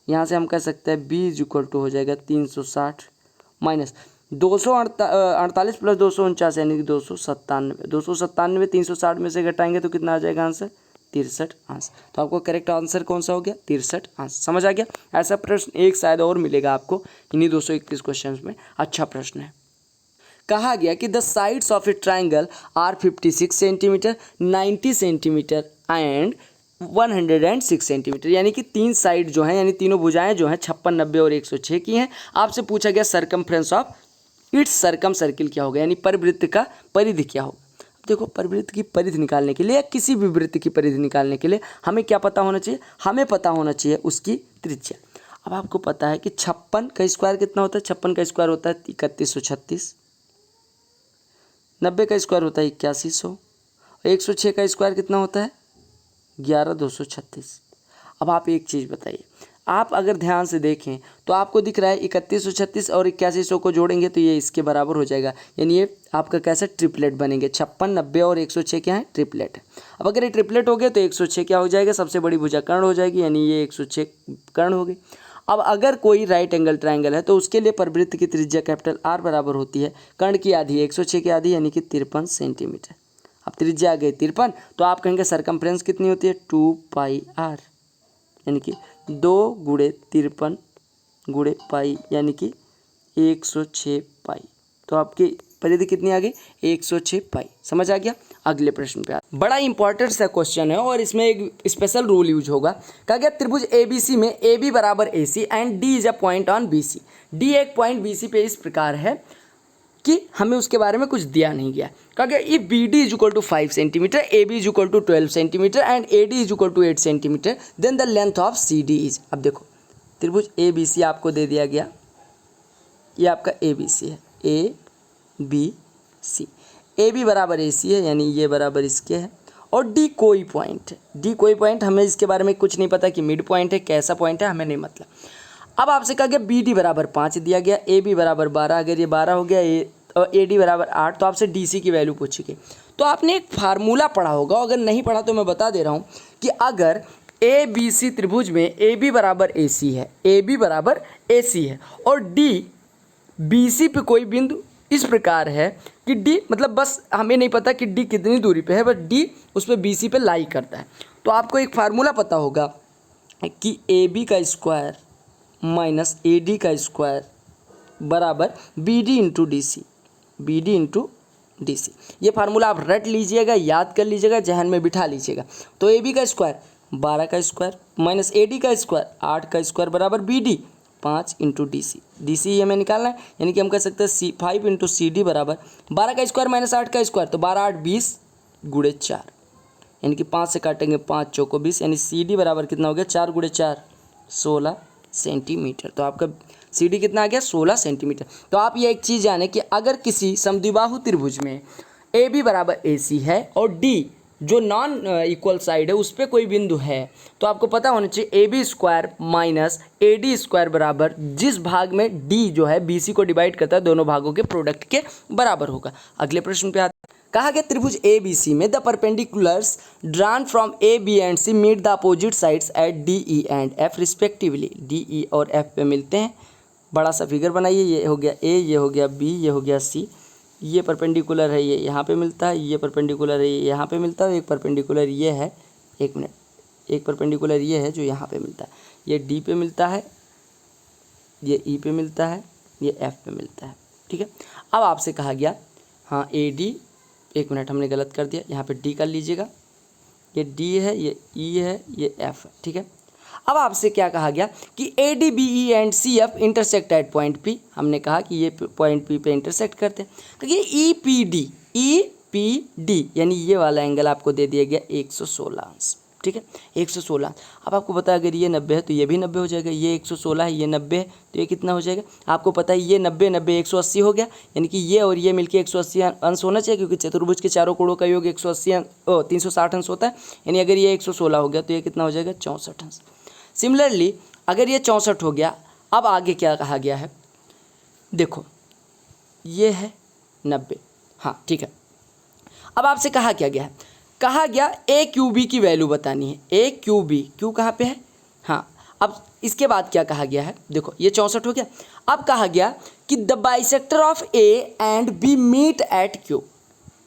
यहाँ से हम कह सकते हैं B इज इक्वल टू हो जाएगा 360 माइनस 248 + 249 यानी कि 297। 297 360 में से घटाएंगे तो कितना आ जाएगा आंसर 63 अंश। तो आपको करेक्ट आंसर कौन सा हो गया? 63 अंश। समझ आ गया? ऐसा प्रश्न एक शायद और मिलेगा आपको इन्हीं 231 क्वेश्चन में। अच्छा प्रश्न है। कहा गया कि the sides of a triangle are 56 centimetre, 90 centimetre and 106 centimetre, यानी कि तीन साइड जो हैं, यानी तीनों भुजाएं जो हैं 56, 90 और 106 की हैं। आपसे पूछा गया circumference of its circum circle क्या होगा, यानी परिवृत्त का परिधि क्या होगा। देखो, परिवृत्त की परिधि निकालने के लिए या किसी भी वृत्त की परिधि निकालने के लिए हमें क्या पता होना चाहिए? हमें पता होना चाहिए उसकी त्रिज्या। अब आपको पता है कि 56 का स्क्वायर कितना होता है? 56 का स्क्वायर होता है 3136, 90 का स्क्वायर होता है 8100, 106 का स्क्वायर कितना होता है? 11236। अब आप एक चीज़ बताइए, आप अगर ध्यान से देखें तो आपको दिख रहा है 3136 और 8100 को जोड़ेंगे तो ये इसके बराबर हो जाएगा, यानी ये आपका कैसा ट्रिपलेट बनेंगे। 56, 90 और 106 क्या है? ट्रिपलेट है। अब अगर ये ट्रिपलेट हो गए तो 106 क्या हो जाएगा? सबसे बड़ी भुजा कर्ण हो जाएगी, यानी ये 106 कर्ण हो गई। अब अगर कोई राइट एंगल ट्राइंगल है तो उसके लिए परिवृत्त की त्रिज्या कैपिटल आर बराबर होती है कर्ण की आधी 106 की आधी, यानी कि 53 सेंटीमीटर। अब त्रिज्या आ गई 53, तो आप कहेंगे सरकमफ्रेंस कितनी होती है? 2πr, यानी कि 2 × 53 × पाई, यानी कि 106 पाई। तो आपकी परिधि कितनी आ गई? 106 पाई। समझ आ गया? अगले प्रश्न पे बड़ा इंपॉर्टेंट सा क्वेश्चन है और इसमें एक स्पेशल रूल यूज होगा। कहा गया त्रिभुज ABC में AB बराबर AC and D is a point on BC। D एक पॉइंट BC पे इस प्रकार है कि हमें उसके बारे में कुछ दिया नहीं गया। कहा गया if BD is equal to 5 centimetre, AB is equal to 12 centimetre and AD is equal to 8 centimetre, then the length of CD is. अब देखो, त्रिभुज ABC आपको दे दिया गया, ये आपका ABC है, ABC, AB बराबर AC है, यानी ये बराबर इसके है, और D कोई पॉइंट है। D कोई पॉइंट, हमें इसके बारे में कुछ नहीं पता कि मिड पॉइंट है, कैसा पॉइंट है, हमें नहीं मतलब। अब आपसे कहा गया BD बराबर 5 दिया गया, AB बराबर 12, अगर ये 12 हो गया और AD बराबर 8, तो आपसे DC की वैल्यू पूछी गई। तो आपने एक फार्मूला पढ़ा होगा, अगर नहीं पढ़ा तो मैं बता दे रहा हूँ कि अगर ABC त्रिभुज में AB बराबर AC है, AB बराबर AC है और D BC पे कोई बिंदु इस प्रकार है कि D, मतलब बस हमें नहीं पता कि D कितनी दूरी पे है, बस D उस पर BC पे लाई करता है, तो आपको एक फार्मूला पता होगा कि AB का स्क्वायर माइनस AD का स्क्वायर बराबर BD into DC, BD into DC। ये फार्मूला आप रट लीजिएगा, याद कर लीजिएगा, जहन में बिठा लीजिएगा। तो AB का स्क्वायर 12 का स्क्वायर माइनस AD का स्क्वायर 8 का स्क्वायर बराबर BD 5 इंटू DC। DC ये हमें निकालना है, यानी कि हम कह सकते हैं 5 इंटू CD बराबर 12 का स्क्वायर माइनस 8 का स्क्वायर, तो 12 8 20 × 4, यानी कि 5 से काटेंगे 5 चौको 20, यानी CD बराबर कितना हो गया? 4 × 4 16 सेंटीमीटर। तो आपका CD कितना आ गया? 16 सेंटीमीटर। तो आप ये एक चीज़ जाने कि अगर किसी समद्विबाहु त्रिभुज में AB बराबर AC है और D जो नॉन इक्वल साइड है उस पर कोई बिंदु है, तो आपको पता होना चाहिए AB square minus AD square बराबर जिस भाग में D जो है BC को डिवाइड करता है दोनों भागों के प्रोडक्ट के बराबर होगा। अगले प्रश्न पे आते हैं। कहा गया त्रिभुज ABC में the perpendiculars drawn from A, B and C meet the opposite sides at D, E and F respectively. D, E और F पे मिलते हैं। बड़ा सा फिगर बनाइए, ये हो गया A, ये हो गया B, ये हो गया C, ये परपेंडिकुलर है, ये यहाँ पे मिलता है, ये परपेंडिकुलर है, ये यहाँ पे मिलता है, एक परपेंडिकुलर ये है, एक मिनट, एक परपेंडिकुलर ये है जो यहाँ पे मिलता है, ये D पे मिलता है, ये E पे मिलता है, ये F पे मिलता है। ठीक है, अब आपसे कहा गया हाँ AD, एक मिनट हमने गलत कर दिया, यहाँ पे D कर लीजिएगा, ये D है, ये E है, ये F है। ठीक है, अब आपसे क्या कहा गया कि AD, BE and CF intersect at point P। हमने कहा कि ये पॉइंट P पे इंटरसेक्ट करते हैं, तो ये EPD यानी ये वाला एंगल आपको दे दिया गया 116 अंश। ठीक है, 116। अब आपको पता है अगर ये 90 है तो ये भी 90 हो जाएगा, ये 116 है, ये 90 है, तो ये कितना हो जाएगा? आपको पता है ये 90 90 180 हो गया, यानी कि ये और ये मिलके 180 अंश होना चाहिए, क्योंकि चतुर्भुज के चारों कोणों का योग 360 अंश होता है। यानी अगर ये 116 हो गया तो ये कितना हो जाएगा? 64 अंश। सिमिलरली अगर ये 64 हो गया, अब आगे क्या कहा गया है? देखो ये है 90, हाँ ठीक है। अब आपसे कहा क्या गया है? कहा गया AQB की वैल्यू बतानी है। AQB, Q कहाँ पे है? हाँ, अब इसके बाद क्या कहा गया है? देखो ये 64 हो गया। अब कहा गया कि the bisector of A and B meet at Q।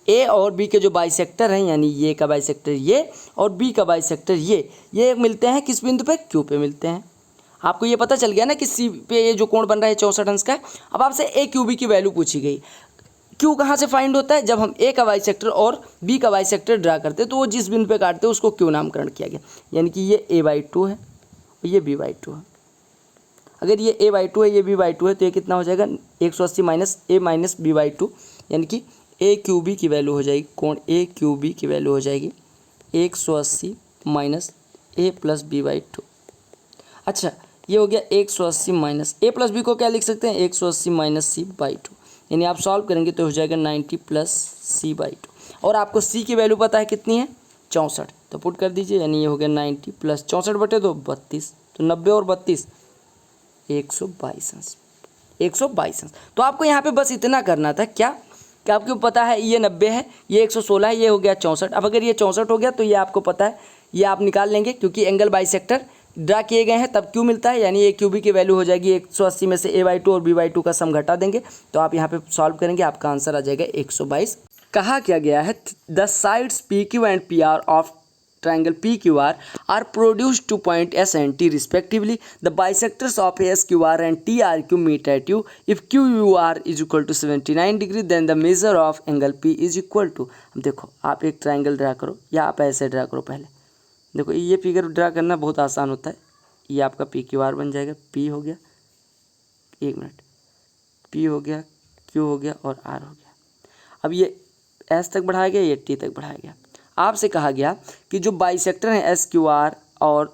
A और बी के जो बाइसेक्टर हैं, यानी ये का बाइसेक्टर ये और बी का बाइसेक्टर ये मिलते हैं किस बिंदु पे, क्यू पे मिलते हैं। आपको ये पता चल गया ना कि सी पे ये जो कोण बन रहा है 64 अंश का है। अब आपसे ए क्यू बी की वैल्यू पूछी गई। क्यू कहाँ से फाइंड होता है, जब हम ए का बाइसेक्टर और बी का बाइसेक्टर ड्रा करते हैं तो वो जिस बिंदु पे काटते हैं उसको क्यू नामकरण किया गया, यानी कि ये a/2 है और ये b/2 है। अगर ये a/2 है, ये b/2 है, तो ये कितना हो जाएगा 180 माइनस a माइनस b/2, यानी कि ए क्यू बी की वैल्यू हो जाएगी, कोण ए क्यू बी की वैल्यू हो जाएगी 180 माइनस a प्लस b/2। अच्छा, ये हो गया 180 माइनस a प्लस b को क्या लिख सकते हैं, 180 माइनस c/2, यानी आप सॉल्व करेंगे तो हो जाएगा 90 प्लस c/2। और आपको c की वैल्यू पता है कितनी है, 64, तो पुट कर दीजिए, यानी ये हो गया 90 प्लस 64/2 32, तो 90 और 32 122 अंश, 122 अंश। तो आपको यहाँ पे बस इतना करना था क्या कि आपको पता है ये 90 है, ये 116 है, ये हो गया 64। अब अगर ये 64 हो गया तो ये आपको पता है, ये आप निकाल लेंगे क्योंकि एंगल बाइसेक्टर ड्रा किए गए हैं, तब क्यू मिलता है, यानी ए क्यू बी की वैल्यू हो जाएगी 180 में से a/2 और b/2 का सम घटा देंगे, तो आप यहाँ पे सॉल्व करेंगे, आपका आंसर आ जाएगा 122। कहा क्या गया है, the sides PQ and PR of triangle PQR are produced to point S and T respectively. The bisectors of SQR and TRQ meet at U. If QUR is equal to 79 degree, then the measure of angle P is equal to। अब देखो, आप एक triangle draw करो या आप ऐसे draw करो। पहले देखो, ये फिगर ड्रा करना बहुत आसान होता है। ये आपका PQR बन जाएगा, P हो गया, एक मिनट, P हो गया, Q हो गया और R हो गया। अब ये S तक बढ़ाया गया, ये T तक बढ़ाया गया। आपसे कहा गया कि जो बाइसेक्टर हैं SQR और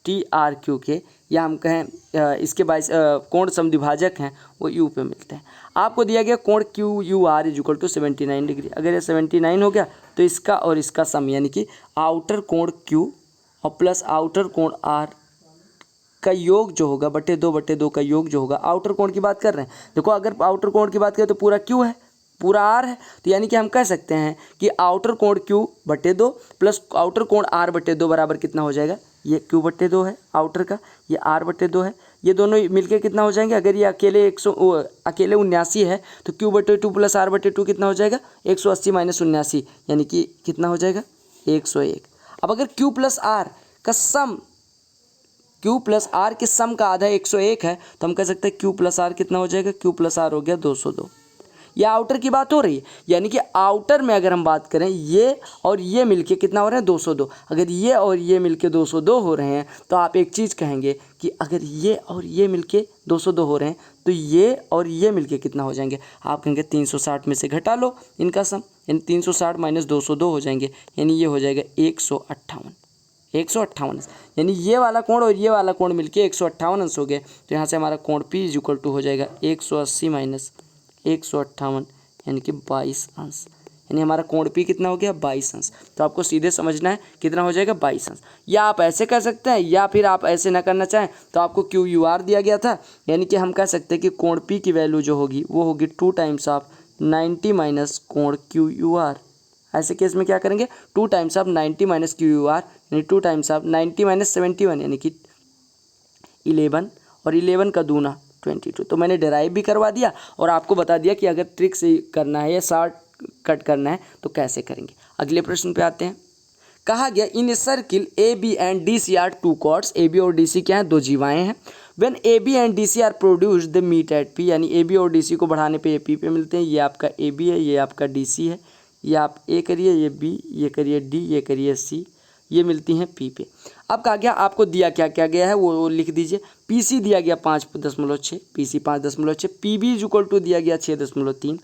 TRQ के, या हम कहें इसके कोण समद्विभाजक हैं, वो U पे मिलते हैं। आपको दिया गया कोण QUR is equal to 79 degree. अगर ये 79 हो गया तो इसका और इसका सम, यानी कि आउटर कोण Q और प्लस आउटर कोण R का योग जो होगा, बटे 2 का योग जो होगा, आउटर कोण की बात कर रहे हैं। देखो, अगर आउटर कोण की बात करें तो पूरा Q है, पूरा R है, तो यानी कि हम कह सकते हैं कि आउटर कोण Q/2 प्लस आउटर कोण R/2 बराबर कितना हो जाएगा, ये Q/2 है आउटर का, ये R/2 है, ये दोनों मिलके कितना हो जाएंगे। अगर ये अकेले 79 है तो Q/2 प्लस R/2 कितना हो जाएगा, 180 माइनस 79, यानी कि कितना हो जाएगा 101। अब अगर Q प्लस R का सम, Q प्लस R के सम का आधा 101 है, तो हम कह सकते हैं Q प्लस R कितना हो जाएगा, Q प्लस R हो गया 202। यह आउटर की बात हो रही है, यानी कि आउटर में अगर हम बात करें, ये और ये मिलके कितना हो रहे हैं 202। अगर ये और ये मिलके 202 हो रहे हैं तो आप एक चीज़ कहेंगे कि अगर ये और ये मिलके 202 हो रहे हैं तो ये और ये मिलके कितना हो जाएंगे, आप कहेंगे 360 में से घटा लो इनका सम, यानी 360 माइनस 202 हो जाएंगे, यानी ये हो जाएगा 158, यानी ये वाला कोण और ये वाला कोण मिलके 158 अंश हो गए। तो यहाँ से हमारा कोण P इज इक्वल टू हो जाएगा 180 माइनस 158, यानी कि 22 अंश, यानी हमारा कोण P कितना हो गया 22 अंश। तो आपको सीधे समझना है कितना हो जाएगा 22 अंश, या आप ऐसे कर सकते हैं, या फिर आप ऐसे ना करना चाहें तो आपको QUR दिया गया था, यानी कि हम कह सकते हैं कि कोण P की वैल्यू जो होगी वो होगी 2 टाइम्स ऑफ 90 माइनस कोण QUR। ऐसे केस में क्या करेंगे, 2 टाइम्स ऑफ 90 माइनस QUR, यानी 2 टाइम्स ऑफ 90 माइनस 71, यानी कि 11, और 11 का दूना 22। तो मैंने डेराइव भी करवा दिया और आपको बता दिया कि अगर ट्रिक से करना है या शॉर्ट कट करना है तो कैसे करेंगे। अगले प्रश्न पे आते हैं। कहा गया, in a circle AB and DC are 2 chords. AB और DC क्या हैं, 2 जीवाएँ हैं। When AB and DC are produced the meet at P, यानी AB और DC को बढ़ाने पे ये P पे मिलते हैं। ये आपका AB है, ये आपका DC है, ये आप A करिए, ये B, ये करिए D, ये करिए C, ये मिलती हैं P पे। अब कहा गया, आपको दिया क्या क्या गया है वो लिख दीजिए। PC दिया गया 5.6, PC 5.6, PB is equal to दिया गया 6.3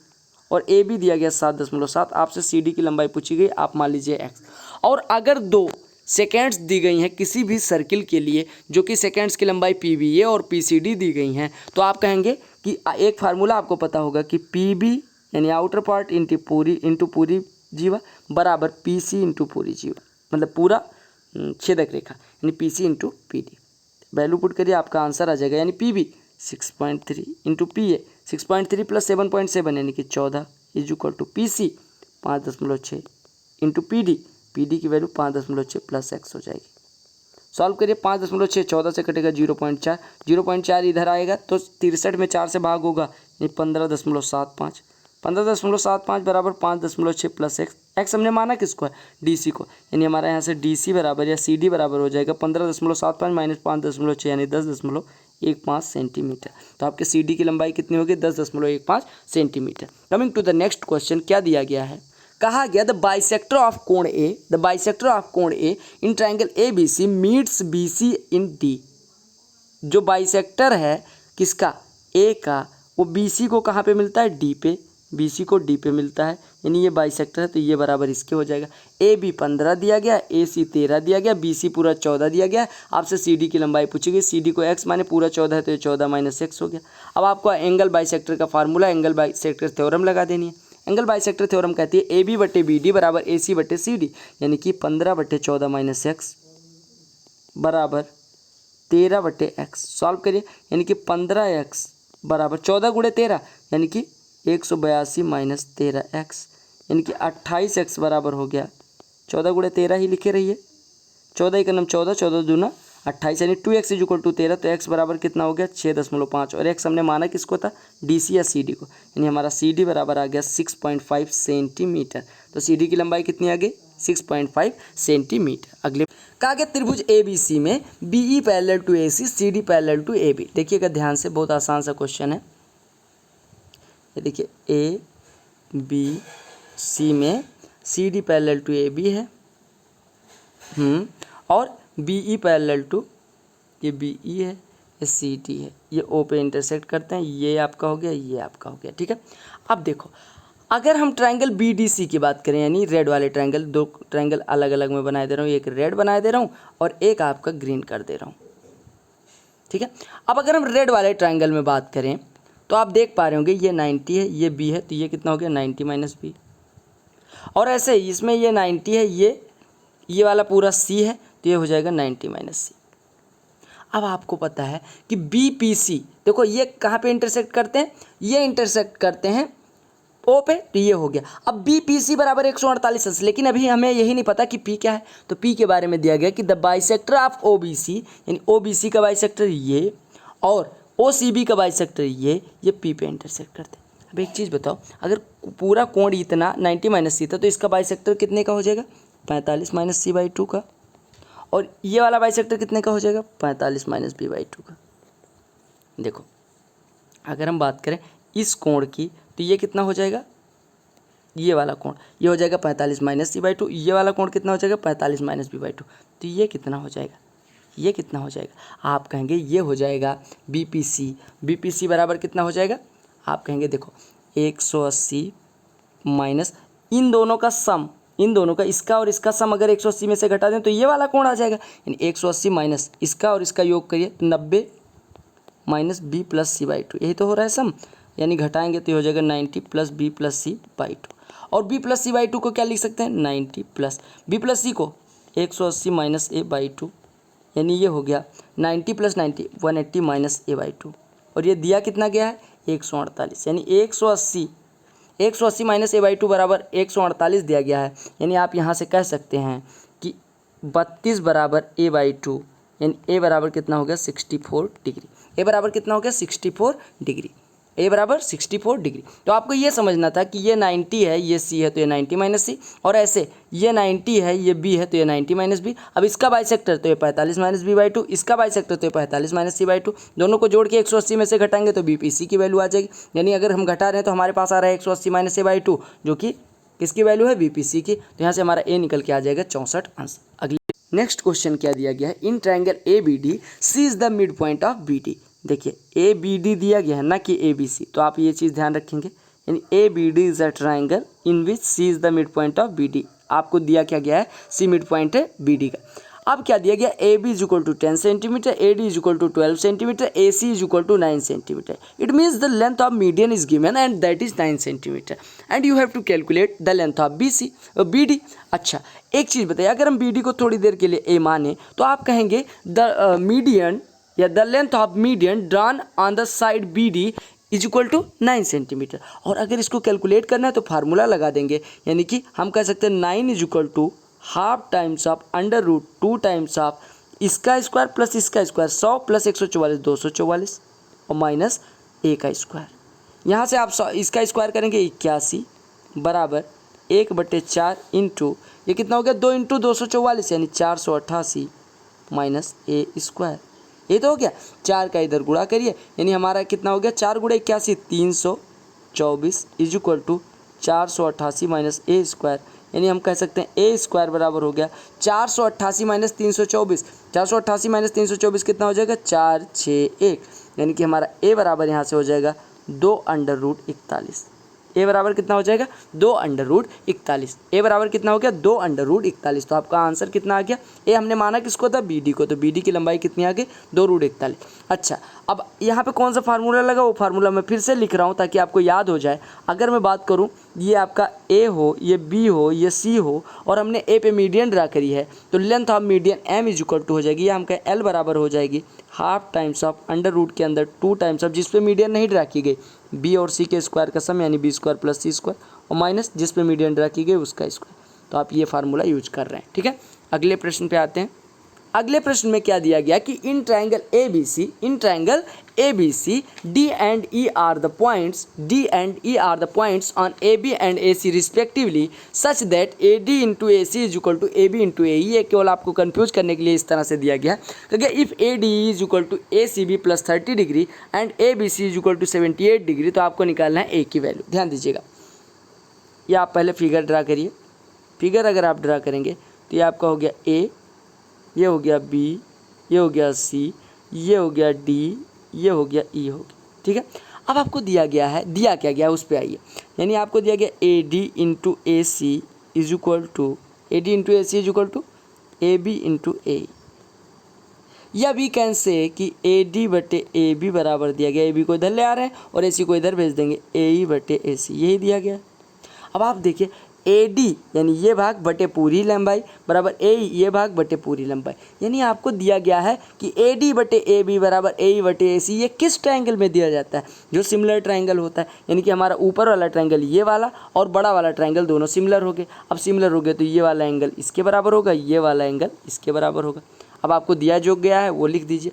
और AB दिया गया 7.7। आपसे CD की लंबाई पूछी गई, आप मान लीजिए X। और अगर 2 सेकेंड्स दी गई हैं किसी भी सर्किल के लिए, जो कि सेकेंड्स की लंबाई PBA और PCD दी गई हैं, तो आप कहेंगे कि एक फार्मूला आपको पता होगा कि PB यानी आउटर पार्ट इंटू पूरी जीवा बराबर PC इंटू पूरी जीवा, मतलब पूरा छेदक रेखा, यानी PC into PD। Value put करिए, आपका आंसर आ जाएगा, यानी PB 6.3 इंटू PA 6.3 प्लस 7.7, यानी कि 14 is equal to PC 5.6 into PD की वैल्यू 5.6 प्लस X हो जाएगी। सॉल्व करिए, 5.6 14 से कटेगा 0.4 इधर आएगा तो 63 में 4 से भाग होगा, यानी 15.75। 15.75 बराबर 5.6 प्लस एक्स। एक्स हमने माना किसको है, DC को, यानी हमारा यहाँ से DC बराबर या CD बराबर हो जाएगा 15.75 माइनस 5.6 यानी 10.15 सेंटीमीटर। तो आपके CD की लंबाई कितनी होगी, 10.15 centimetre. Coming to the next question, क्या दिया गया है, कहा गया द बाइसेक्टर ऑफ कोण A in triangle ABC meets BC in D। जो बाइसेक्टर है किसका, ए का, वो BC को कहाँ पे मिलता है, D पे, BC को D पे मिलता है, यानी ये बाइसेक्टर है तो ये बराबर इसके हो जाएगा। AB 15 दिया गया, AC 13 दिया गया, BC पूरा 14 दिया गया। आपसे CD की लंबाई पूछी गई, CD को x माने पूरा 14 है तो ये 14 माइनस x हो गया। अब आपको एंगल बाइसेक्टर का फार्मूला, एंगल बाइसेक्टर थ्योरम लगा देनी है। एंगल बाइसेक्टर थ्योरम कहती है AB बटे BD बराबर AC बटे CD, यानी कि 15 बटे 14 माइनस x बराबर 13 बटे x। सॉल्व करिए, यानी कि 15x बराबर 14 गुणे 13 यानी कि 182 माइनस 13x, यानी कि 28x बराबर हो गया 14 गुणे 13 ही लिखे रहिए, 14 का नाम 14, 14 दूना 28, यानी 2x इज इक्वल टू 13, तो x बराबर कितना हो गया 6.5, और x हमने माना किसको था, DC या CD को, यानी हमारा CD बराबर आ गया 6.5 सेंटीमीटर। तो CD की लंबाई कितनी आ गई, 6.5 सेंटीमीटर। अगले कहा गया त्रिभुज ABC में BE parallel to AC, CD parallel to AB। देखिएगा ध्यान से, बहुत आसान सा क्वेश्चन है। ये देखिए ABC में CD पैरेलल टू AB है, और BE पैरेलल टू, ये BE है, ये CD है, ये O पे इंटरसेक्ट करते हैं, ये आपका हो गया, ये आपका हो गया, ठीक है। अब देखो, अगर हम ट्रायंगल BDC की बात करें, यानी रेड वाले ट्रायंगल, दो ट्रायंगल अलग अलग में बनाए दे रहा हूँ, एक रेड बनाए दे रहा हूँ और एक आपका ग्रीन कर दे रहा हूँ, ठीक है। अब अगर हम रेड वाले ट्रायंगल में बात करें तो आप देख पा रहे होंगे ये 90 है, ये B है, तो ये कितना हो गया 90 माइनस B, और ऐसे ही इसमें ये 90 है, ये वाला पूरा C है, तो ये हो जाएगा 90 माइनस C। अब आपको पता है कि BPC, देखो ये कहाँ पे इंटरसेक्ट करते हैं, ये इंटरसेक्ट करते हैं O पे, तो ये हो गया। अब BPC बराबर 148, लेकिन अभी हमें यही नहीं पता कि P क्या है, तो P के बारे में दिया गया कि द बाइसेक्टर ऑफ OBC, यानी OBC का बाइसेक्टर ये और OCB का बाइसेक्टर ये P पे इंटरसेक्ट करते हैं। अब एक चीज़ बताओ, अगर पूरा कोण इतना 90 माइनस C था तो इसका बाइसेक्टर कितने का हो जाएगा, 45 माइनस C/2 का, और ये वाला बाइसेक्टर कितने का हो जाएगा, 45 माइनस B/2 का। देखो अगर हम बात करें इस कोण की, तो ये कितना हो जाएगा, ये वाला कोण ये हो जाएगा 45 माइनस C/2, ये वाला कोण कितना हो जाएगा 45 माइनस B/2, तो ये कितना हो जाएगा, ये कितना हो जाएगा, आप कहेंगे ये हो जाएगा BPC बराबर कितना हो जाएगा, आप कहेंगे देखो 180 माइनस इन दोनों का सम, इन दोनों का, इसका और इसका सम अगर 180 में से घटा दें तो ये वाला कोण आ जाएगा, यानी 180 माइनस इसका और इसका योग करिए 90 माइनस B प्लस C/2, यही तो हो रहा है सम, यानी घटाएंगे तो ये हो जाएगा 90 प्लस B प्लस C/2, और B प्लस C/2 को क्या लिख सकते हैं 90 प्लस B प्लस C को 180 माइनस A/2, यानी ये हो गया 90 प्लस 90 180 माइनस A/2, और ये दिया कितना गया है 148, यानी 180 माइनस A/2 बराबर 148 दिया गया है, यानी आप यहाँ से कह सकते हैं कि 32 बराबर A/2, यानी A बराबर कितना हो गया 64 डिग्री, A बराबर कितना हो गया 64 डिग्री, A बराबर 64 डिग्री। तो आपको ये समझना था कि ये 90 है, ये C है तो ये 90 माइनस C, और ऐसे ये 90 है, ये B है तो ये 90 माइनस B। अब इसका बाइसेक्टर तो ये 45 माइनस B/2, इसका बाइसेक्टर तो ये 45 माइनस C/2, दोनों को जोड़ के 180 में से घटाएंगे तो BPC की वैल्यू आ जाएगी, यानी अगर हम घटा रहे हैं तो हमारे पास आ रहा है 180 माइनस A/2, जो कि किसकी वैल्यू है BPC की, तो यहाँ से हमारा A निकल के आ जाएगा 64 अंश। अगले नेक्स्ट क्वेश्चन क्या दिया गया है, in triangle ABD C is the midpoint of BD। देखिए ABD दिया गया है ना कि ABC, तो आप ये चीज़ ध्यान रखेंगे, यानी ABD is a triangle in which C is the midpoint of BD। आपको दिया क्या गया है, C मिड पॉइंट है BD का। अब क्या दिया गया, AB is equal to 10 centimetre, AD is equal to 12 centimetre, AC is equal to 9 centimetre. It means the length of median is given and that is 9 centimetre and you have to calculate the length of BD। अच्छा एक चीज़ बताइए, अगर हम BD को थोड़ी देर के लिए A माने तो आप कहेंगे द मीडियन या the length of median drawn on the side BD is equal to 9 centimetre, और अगर इसको कैलकुलेट करना है तो फार्मूला लगा देंगे, यानी कि हम कह सकते हैं 9 is equal to half times of √2 times of इसका स्क्वायर प्लस इसका स्क्वायर, 100 प्लस 144 244 और माइनस A का स्क्वायर, यहाँ से आप इसका स्क्वायर करेंगे 81 बराबर 1/4 इंटू ये कितना हो गया 2 इंटू 244 यानी 488 माइनस ए स्क्वायर। ये तो हो गया। 4 का इधर गुणा करिए यानी हमारा कितना हो गया 4 गुणा 81 324 is equal to 488 minus A square. यानी हम कह सकते हैं ए स्क्वायर बराबर हो गया 488 माइनस 324। 488 माइनस 324 कितना हो जाएगा 461 यानी कि हमारा ए बराबर यहाँ से हो जाएगा 2√41। ए बराबर कितना हो जाएगा 2√41। ए बराबर कितना हो गया 2√41। तो आपका आंसर कितना आ गया। ए हमने माना किसको था बी डी को, तो बी डी की लंबाई कितनी आ गई 2√41। अच्छा अब यहाँ पे कौन सा फार्मूला लगा वो फार्मूला मैं फिर से लिख रहा हूँ ताकि आपको याद हो जाए। अगर मैं बात करूँ ये आपका ए हो ये बी हो ये सी हो और हमने ए पे मीडियन ड्रा करी है तो length of median M is equal to हो जाएगी, या हम कहें एल बराबर हो जाएगी half times of under root के अंदर 2 टाइम्स ऑफ जिस पे मीडियन नहीं ड्रा की गई बी और सी के स्क्वायर का सम यानी B square plus C square और माइनस जिस पे मीडियन ड्रा की गई उसका स्क्वायर। तो आप ये फार्मूला यूज कर रहे हैं। ठीक है, अगले प्रश्न पे आते हैं। अगले प्रश्न में क्या दिया गया कि in triangle A B C D and E are the points on A B and A C respectively such that A D into A C is equal to A B into A E. ये केवल आपको confuse करने के लिए इस तरह से दिया गया है क्योंकि if A D is equal to A C B plus 30 degree and A B C is equal to 78 degree तो आपको निकालना है ए की वैल्यू। ध्यान दीजिएगा, ये आप पहले फिगर ड्रा करिए। फिगर अगर आप ड्रा करेंगे तो ये आपका हो गया ए, ये हो गया बी, ये हो गया सी, ये हो गया डी, ये हो गया ई हो गया। ठीक है, अब आपको दिया गया है, दिया क्या गया उस पर आइए। यानी आपको दिया गया A D into A C is equal to A D into A C is equal to A B into A. या वी कैन से कि ए डी बटे ए बी बराबर दिया गया, ए बी को इधर ले आ रहे हैं और ए सी को इधर भेज देंगे, ए ई बटे ए सी, यही दिया गया। अब आप देखिए ए डी यानी ये भाग बटे पूरी लंबाई बराबर ए ये भाग बटे पूरी लंबाई, यानी आपको दिया गया है कि ए डी बटे ए बी बराबर ए ई बटे ए सी। ये किस ट्रायंगल में दिया जाता है, जो सिमिलर ट्रायंगल होता है, यानी कि हमारा ऊपर वाला ट्रायंगल ये वाला और बड़ा वाला ट्रायंगल दोनों सिमिलर हो गए। अब सिमिलर हो गए तो ये वाला एंगल इसके बराबर होगा, ये वाला एंगल इसके बराबर होगा। अब आपको दिया जो गया है वो लिख दीजिए।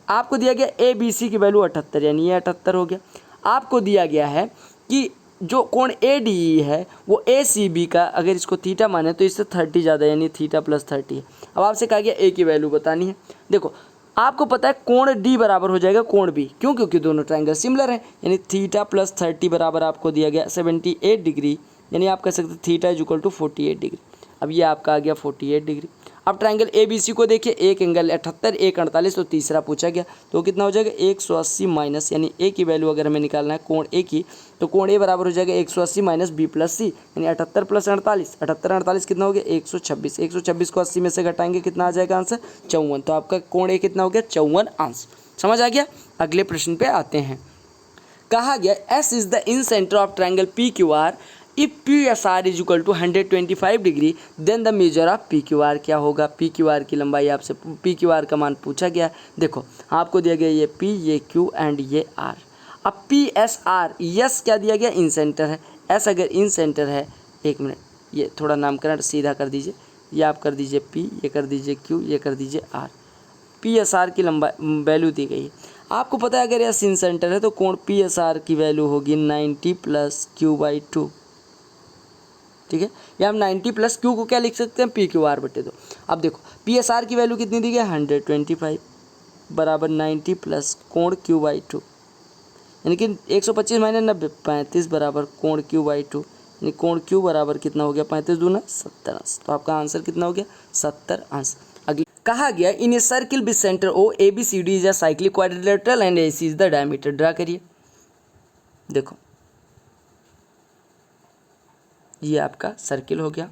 आपको दिया गया ए बी सी की वैल्यू 78 यानी ये 78 हो गया। आपको दिया गया है कि जो कोण ए डी ई है वो ए सी बी का अगर इसको थीटा माने तो इससे 30 ज़्यादा यानी थीटा प्लस 30 है। अब आपसे कहा गया ए की वैल्यू बतानी है। देखो आपको पता है कोण डी बराबर हो जाएगा कोण बी, क्यों? क्योंकि दोनों ट्रायंगल सिमिलर हैं, यानी थीटा प्लस 30 बराबर आपको दिया गया 78 डिग्री, यानी आप कह सकते theta is equal to 48 degree. अब ये आपका आ गया 48 डिग्री। अब ट्रायंगल ए बी सी को देखिए, एक एंगल 78 एक 48, तो तीसरा पूछा गया तो कितना हो जाएगा 180 माइनस, यानी ए की वैल्यू अगर हमें निकालना है कोण ए की तो कोण ए बराबर हो जाएगा 180 माइनस बी प्लस सी, यानी 78 प्लस 48, 78 48 कितना हो गया 126। 126 को 80 में से घटाएंगे कितना आ जाएगा आंसर 54। तो आपका कोण ए कितना हो गया 54 आंसर। समझ आ गया। अगले प्रश्न पे आते हैं। कहा गया S is the incentre of triangle P Q R if P S R is equal to 125 degree then the measure of P Q R क्या होगा। पी क्यू आर की लंबाई आपसे पी क्यू आर का मान पूछा गया। देखो आपको दिया गया ये पी ये क्यू एंड ये आर। अब पी एस आर यस क्या दिया गया इन सेंटर है, एस अगर इन सेंटर है, एक मिनट ये थोड़ा नामकरण सीधा कर दीजिए, ये आप कर दीजिए पी, ये कर दीजिए क्यू, ये कर दीजिए आर। पी एस आर की लंबाई वैल्यू दी गई है। आपको पता है अगर एस इन सेंटर है तो कोण पी एस आर की वैल्यू होगी 90 प्लस क्यू बाई 2। ठीक है, या हम 90 प्लस क्यू को क्या लिख सकते हैं पी क्यू आर बटे 2। अब देखो पी एस आर की वैल्यू कितनी दी गई 125 बराबर 90 प्लस कोण क्यू बाई 2, यानी कि 125 माइनस 90 35 बराबर कोण क्यू बाई 2, यानी कोण क्यू बराबर कितना हो गया 35 दूना 70 अंश। तो आपका आंसर कितना हो गया 70 अंश। अगले कहा गया in a circle with centre O A B C D is a cyclic quadrilateral and A C is the diameter. Draw करिए। देखो ये आपका सर्किल हो गया,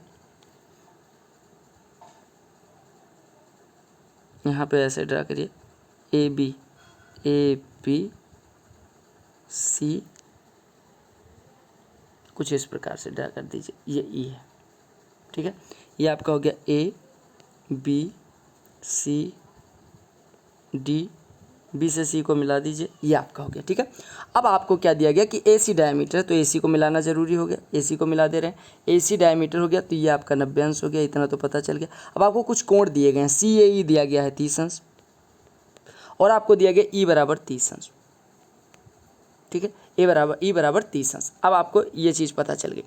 यहाँ पे ऐसे ड्रा करिए ए बी सी, कुछ इस प्रकार से ड्रा कर दीजिए, ये ई है। ठीक है, ये आपका हो गया A B C D, B से सी को मिला दीजिए, ये आपका हो गया। ठीक है, अब आपको क्या दिया गया कि ए सी डायमीटर, तो ए सी को मिलाना जरूरी हो गया, ए सी को मिला दे रहे हैं। ए सी डायमीटर हो गया तो ये आपका 90 अंश हो गया, इतना तो पता चल गया। अब आपको कुछ कोण दिए गए हैं, सी ए ई दिया गया है 30 अंश और आपको दिया गया ई बराबर 30 अंश। ठीक है, ई बराबर 30 अंश। अब आपको ये चीज़ पता चल गई।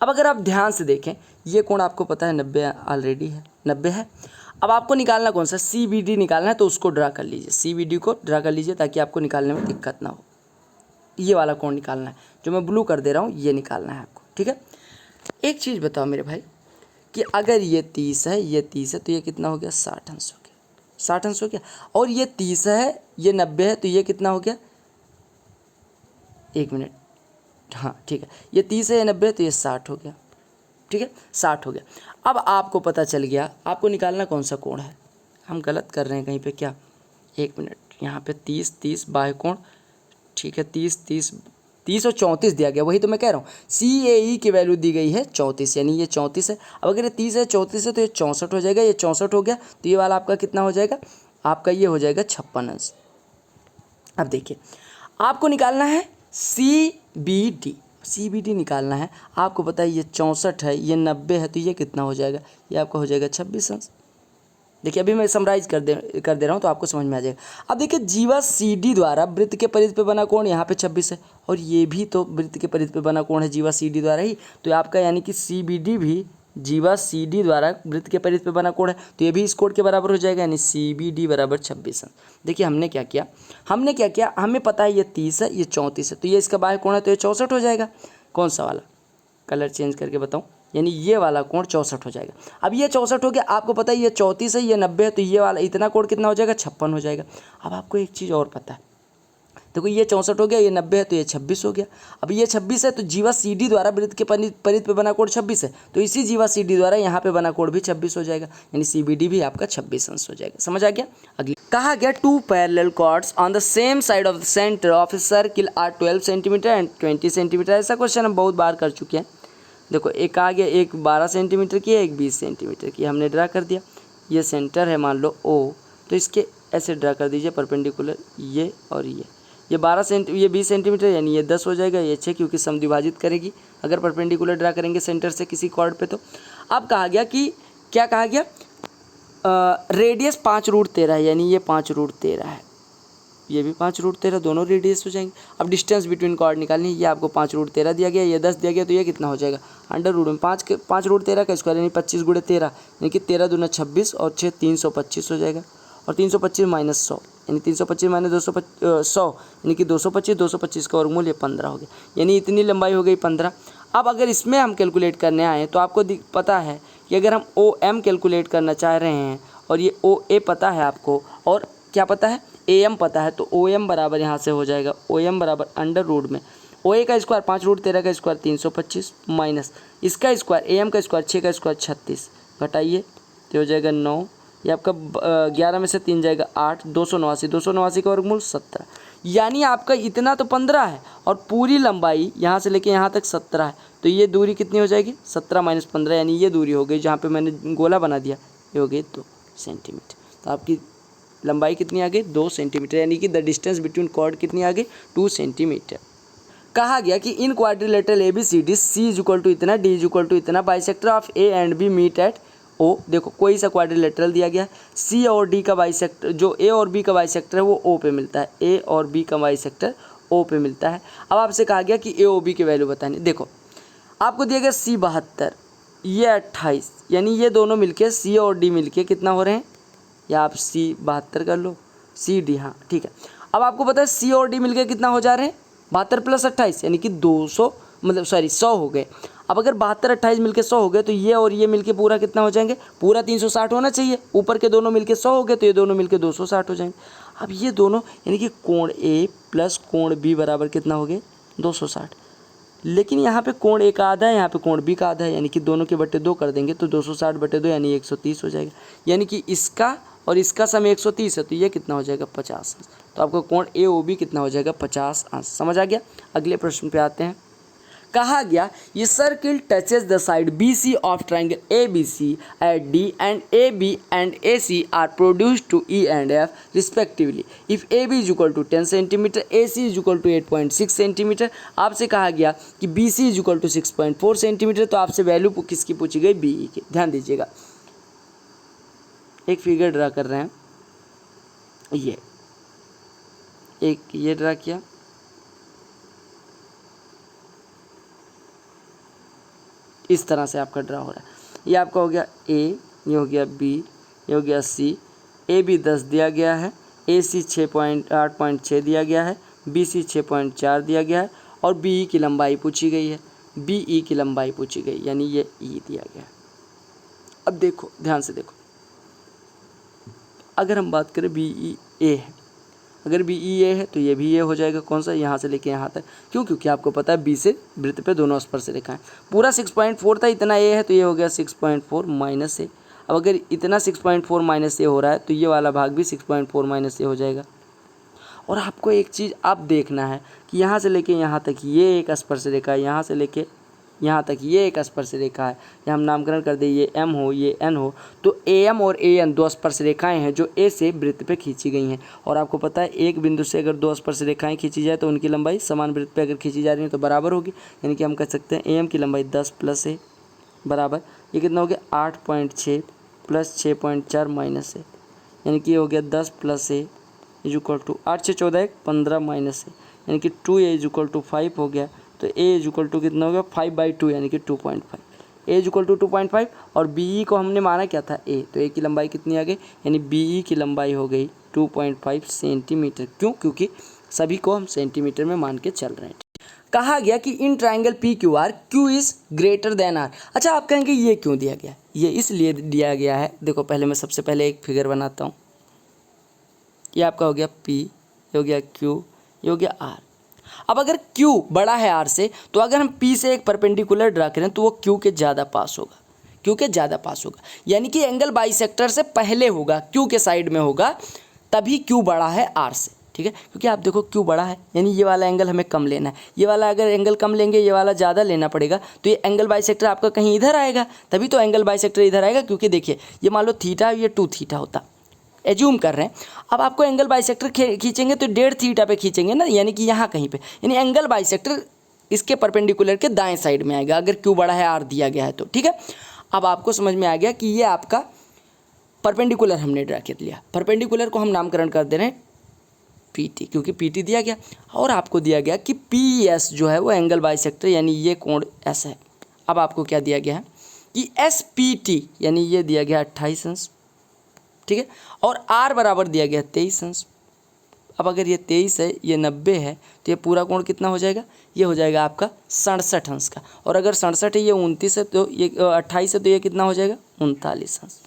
अब अगर आप ध्यान से देखें, ये कोण आपको पता है 90 ऑलरेडी है, 90 है। अब आपको निकालना कौन सा, CBD निकालना है, तो उसको ड्रा कर लीजिए, CBD को ड्रा कर लीजिए ताकि आपको निकालने में दिक्कत ना हो। ये वाला कोण निकालना है, जो मैं ब्लू कर दे रहा हूँ, ये निकालना है आपको, ठीक है। एक चीज़ बताओ मेरे भाई कि अगर ये 30 है, ये 30 है, तो ये कितना हो गया, 60 अंश हो गया, 60 अंश हो गया। और ये 30 है, ये 90 है, तो ये कितना हो गया, 1 मिनट, हाँ ठीक है, ये 30 है, ये 90 है, तो ये 60 हो गया, ठीक है, 60 हो गया। अब आपको पता चल गया, आपको निकालना कौन सा कोण है। हम गलत कर रहे हैं कहीं पे क्या, 1 मिनट, यहाँ पे 30 30 बाह्य कोण, ठीक है, 30 30 30 और 34 दिया गया, वही तो मैं कह रहा हूँ। CAE की वैल्यू दी गई है 34, यानी ये 34 है। अब अगर ये 30 है, 34 है, तो ये 64 हो जाएगा, ये 64 हो गया, तो ये वाला आपका कितना हो जाएगा, आपका ये हो जाएगा 56 अंश। अब देखिए, आपको निकालना है CBD निकालना है। आपको पता है ये 64 है, ये 90 है, तो ये कितना हो जाएगा, ये आपका हो जाएगा 26 अंश। देखिए अभी मैं समराइज कर दे रहा हूँ तो आपको समझ में आ जाएगा। अब देखिए जीवा CD द्वारा वृत्त के परिधि पे बना कोण यहाँ पे 26 है, और ये भी तो वृत्त के परिधि पे बना कोण है जीवा CD द्वारा ही, तो आपका यानी कि CBD भी जीवा CD द्वारा वृत्त के परिधि पे बना कोण है, तो ये भी इस कोण के बराबर हो जाएगा, यानी CBD बराबर 26 अंश। देखिए हमने क्या किया, हमें पता है ये 30 है, ये 34 है, तो ये इसका बाह्य कोण है, तो ये 64 हो जाएगा। कौन सा वाला, कलर चेंज करके बताऊँ, यानी ये वाला कोण 64 हो जाएगा। अब ये 64 हो गया, आपको पता है ये 34 है, ये 90 है, तो ये वाला इतना कोण कितना हो जाएगा, 56 हो जाएगा। अब आपको एक चीज़ और पता है, देखो ये 64 हो गया, ये 90 है, तो ये 26 हो गया। अब ये 26 है, तो जीवा CD द्वारा वृत्त के परिधि पे बना कोण 26 है, तो इसी जीवा CD द्वारा यहाँ पे बना कोण भी 26 हो जाएगा, यानी CBD भी आपका 26 अंश हो जाएगा। समझ आ गया। अगली कहा गया, 2 parallel chords on the same side of the centre of a circle are 12 centimetre and 20 centimetre. ऐसा क्वेश्चन हम बहुत बार कर चुके हैं। देखो एक आ गया, एक 12 सेंटीमीटर की है, एक 20 सेंटीमीटर की, हमने ड्रा कर दिया। ये सेंटर है मान लो O, तो इसके ऐसे ड्रा कर दीजिए परपेंडिकुलर, ये और ये 20 सेंटीमीटर, यानी ये 10 हो जाएगा, ये 6 क्योंकि समद्विभाजित करेगी अगर परपेंडिकुलर ड्रा करेंगे सेंटर से किसी कॉर्ड पे। तो अब कहा गया कि क्या कहा गया, रेडियस 5√13 है, यानी ये 5√13 है, ये भी 5√13, दोनों रेडियस हो जाएंगे। अब डिस्टेंस बिटवीन कॉर्ड निकालनी है, ये आपको 5√13 दिया गया, ये 10 दिया गया, तो ये कितना हो जाएगा, अंडर रूट में 5√13 का स्क्वायर, यानी 25 × 13, यानी कि 13 दूना 26 और 6 325 हो जाएगा। और 325 माइनस 100, यानी 325 माइनस 100, यानी कि 225 का वर्गमूल ये 15 हो गया, यानी इतनी लंबाई हो गई 15। अब अगर इसमें हम कैलकुलेट करने आए तो आपको पता है कि अगर हम OM कैलकुलेट करना चाह रहे हैं और ये OA पता है आपको, और क्या पता है, AM पता है, तो OM बराबर यहाँ से हो जाएगा, OM बराबर अंडर रूट में OA का स्क्वायर 5√13 का स्क्वायर 325 माइनस इसका स्क्वायर AM का स्क्वायर 6 का स्क्वायर 36, घटाइए तो हो जाएगा 9, ये आपका 11 में से 3 जाएगा 8, 289 का वर्गमूल 17, यानी आपका इतना तो 15 है और पूरी लंबाई यहाँ से लेके यहाँ तक 17 है, तो ये दूरी कितनी हो जाएगी, 17 - 15, यानी ये दूरी हो गई जहाँ पे मैंने गोला बना दिया, ये हो गई 2 सेंटीमीटर। तो आपकी लंबाई कितनी आ गई, 2 सेंटीमीटर, यानी कि द डिस्टेंस बिटवीन कॉर्ड कितनी आ गई, 2 सेंटीमीटर। कहा गया कि इन क्वाड्रिलेटरल ABCD C = इतना, D = इतना, bisector of A and B meet at O। देखो कोई सा क्वाड्रिलेटरल दिया गया है, C और D का बाइसेक्टर, जो A और B का बाइसेक्टर है वो O पे मिलता है, A और B का बाइसेक्टर O पे मिलता है। अब आपसे कहा गया कि AOB की वैल्यू बतानी। देखो आपको दिया गया C 72, ये 28, यानी ये दोनों मिलके C और D मिलके कितना हो रहे हैं, या आप C 72 कर लो, C D, हाँ ठीक है। अब आपको पता है C और D मिलके कितना हो जा रहे हैं, 72 + 28, यानी कि 200, मतलब सॉरी 100 हो गए। अब अगर 72 28 मिलके 100 हो गए, तो ये और ये मिलके पूरा कितना हो जाएंगे, पूरा 360 होना चाहिए, ऊपर के दोनों मिलके 100 हो गए, तो ये दोनों मिलके 260 हो जाएंगे। अब ये दोनों यानी कि कोण A प्लस कोण B बराबर कितना हो गए, 260, लेकिन यहाँ पे कोण A का आधा है, यहाँ पे कोण B का आधा है, यानी कि दोनों के बटे 2 कर देंगे तो 260/2 यानी 130 हो जाएगा, यानी कि इसका और इसका सम 130 है, तो ये कितना हो जाएगा, 50 अंश। तो आपका कोण AOB कितना हो जाएगा, 50 अंश। समझ आ गया। अगले प्रश्न पे आते हैं। कहा गया ये circle touches the side BC of triangle ABC at D and AB and AC are produced to E and F respectively if AB = 10 centimetre, AC = 8.6 centimetre. आपसे कहा गया कि BC = 6.4 सेंटीमीटर, तो आपसे वैल्यू किसकी पूछी गई, BE की। ध्यान दीजिएगा, एक फिगर ड्रा कर रहे हैं, ये एक ये ड्रा किया, इस तरह से आपका ड्रा हो रहा है। ये आपका हो गया ए, ये हो गया बी, ये हो गया सी। ए बी 10 दिया गया है, ए सी 8.6 दिया गया है, बी सी 6.4 दिया गया है और बी ई की लंबाई पूछी गई है, बी ई की लंबाई पूछी गई, यानी ये ई दिया गया है। अब देखो ध्यान से देखो, अगर हम बात करें बी ई ए है, अगर बी ई ए है तो ये भी ए हो जाएगा। कौन सा? यहाँ से लेके यहाँ तक। क्यों? क्योंकि आपको पता है बी से वृत्त पे दोनों स्पर्श रेखाएं। पूरा 6.4 था, इतना ए है तो ये हो गया 6.4 माइनस ए। अब अगर इतना 6.4 माइनस ए हो रहा है तो ये वाला भाग भी 6.4 माइनस ए हो जाएगा। और आपको एक चीज़ आप देखना है कि यहाँ से लेके यहाँ तक ये एक स्पर्श रेखा है, यहाँ से लेके यहाँ तक ये एक स्पर्श रेखा है। या हम नामकरण कर दें, ये एम हो ये एन हो, तो ए एम और ए एन दो स्पर्श रेखाएं हैं जो ए से वृत्त पे खींची गई हैं। और आपको पता है एक बिंदु से अगर दो स्पर्श रेखाएं खींची जाए तो उनकी लंबाई समान वृत्त पे अगर खींची जा रही है तो बराबर होगी। यानी कि हम कह सकते हैं ए एम की लंबाई 10 प्लस ए बराबर, ये कितना हो गया 8.6 प्लस 6.4 माइनस ए, यानी कि ये हो गया 10 plus A is equal to 8 से 14 15 माइनस ए, यानी कि 2a इज इक्वल टू 5 हो गया। तो a इज इक्वल टू कितना हो गया 5/2 यानी कि 2.5। a इज इक्वल टू 2.5 और बी ई को हमने माना क्या था a, तो a की लंबाई कितनी आ गई, यानी बी ई की लंबाई हो गई 2.5 सेंटीमीटर। क्यों? क्योंकि सभी को हम सेंटीमीटर में मान के चल रहे हैं। कहा गया कि in triangle P Q R Q is greater than R. अच्छा आप कहेंगे ये क्यों दिया गया? ये इसलिए दिया गया है, देखो पहले मैं सबसे पहले एक फिगर बनाता हूँ। ये आपका हो गया P, ये हो गया Q, ये हो गया R। अब अगर Q बड़ा है R से तो अगर हम P से एक परपेंडिकुलर ड्रा करें तो वो Q के ज़्यादा पास होगा, Q के ज़्यादा पास होगा, यानी कि एंगल बाइसेक्टर से पहले होगा, Q के साइड में होगा, तभी Q बड़ा है R से। ठीक है, क्योंकि आप देखो Q बड़ा है यानी ये वाला एंगल हमें कम लेना है, ये वाला अगर एंगल कम लेंगे ये वाला ज़्यादा लेना पड़ेगा, तो ये एंगल बाइसेक्टर आपका कहीं इधर आएगा, तभी तो एंगल बाइसेक्टर इधर आएगा। क्योंकि देखिए ये मान लो थीटा, ये 2 थीटा होता, एज्यूम कर रहे हैं। अब आपको एंगल बाइसेक्टर खींचेंगे तो 1.5 थीटा पे खींचेंगे ना, यानी कि यहाँ कहीं पे, यानी एंगल बाइसेक्टर इसके परपेंडिकुलर के दाएं साइड में आएगा अगर Q बड़ा है R दिया गया है तो। ठीक है, अब आपको समझ में आ गया कि ये आपका परपेंडिकुलर हमने ड्रा कर लिया। परपेंडिकुलर को हम नामकरण कर दे रहे हैं PT, क्योंकि PT दिया गया। और आपको दिया गया कि PS जो है वो एंगल बाइसेक्टर यानी ये कोण S है। अब आपको क्या दिया गया है कि SPT यानी ये दिया गया 28 अंश। ठीक है, और R बराबर दिया गया 23 अंश। अब अगर ये 23 है, ये 90 है, तो ये पूरा कोण कितना हो जाएगा, ये हो जाएगा आपका 67 अंश का। और अगर 67 है, ये 29 है, तो ये 28 है, तो ये कितना हो जाएगा 39 अंश।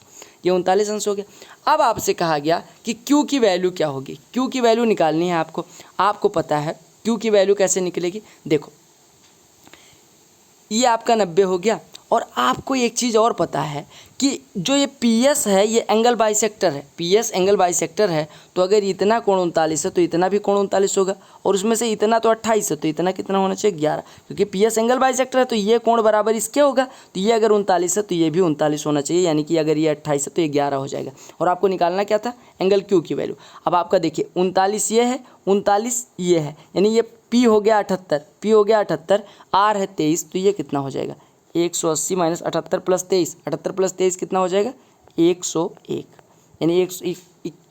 ये 39 अंश हो गया। अब आपसे कहा गया कि Q की वैल्यू क्या होगी, Q की वैल्यू निकालनी है आपको। आपको पता है Q की वैल्यू कैसे निकलेगी, देखो ये आपका 90 हो गया। और आपको एक चीज़ और पता है कि जो ये PS है ये एंगल बाइसेक्टर है, PS एंगल बाइसेक्टर है, तो अगर इतना कोण 39 है तो इतना भी कोण 39 होगा, और उसमें से इतना तो 28 है तो इतना कितना होना चाहिए 11, क्योंकि PS एंगल बाइसेक्टर है तो ये कोण बराबर इसके होगा। तो ये अगर 39 है तो ये भी 39 होना चाहिए, यानी कि अगर ये 28 है तो ये 11 हो जाएगा। और आपको निकालना क्या था, एंगल Q की वैल्यू। अब आपका देखिए 39 ये है, 39 ये है, यानी ये P हो गया 78, P हो गया 78, R है 23, तो ये कितना हो जाएगा 180 माइनस 78 प्लस 23, 78 प्लस 23 कितना हो जाएगा 101, यानी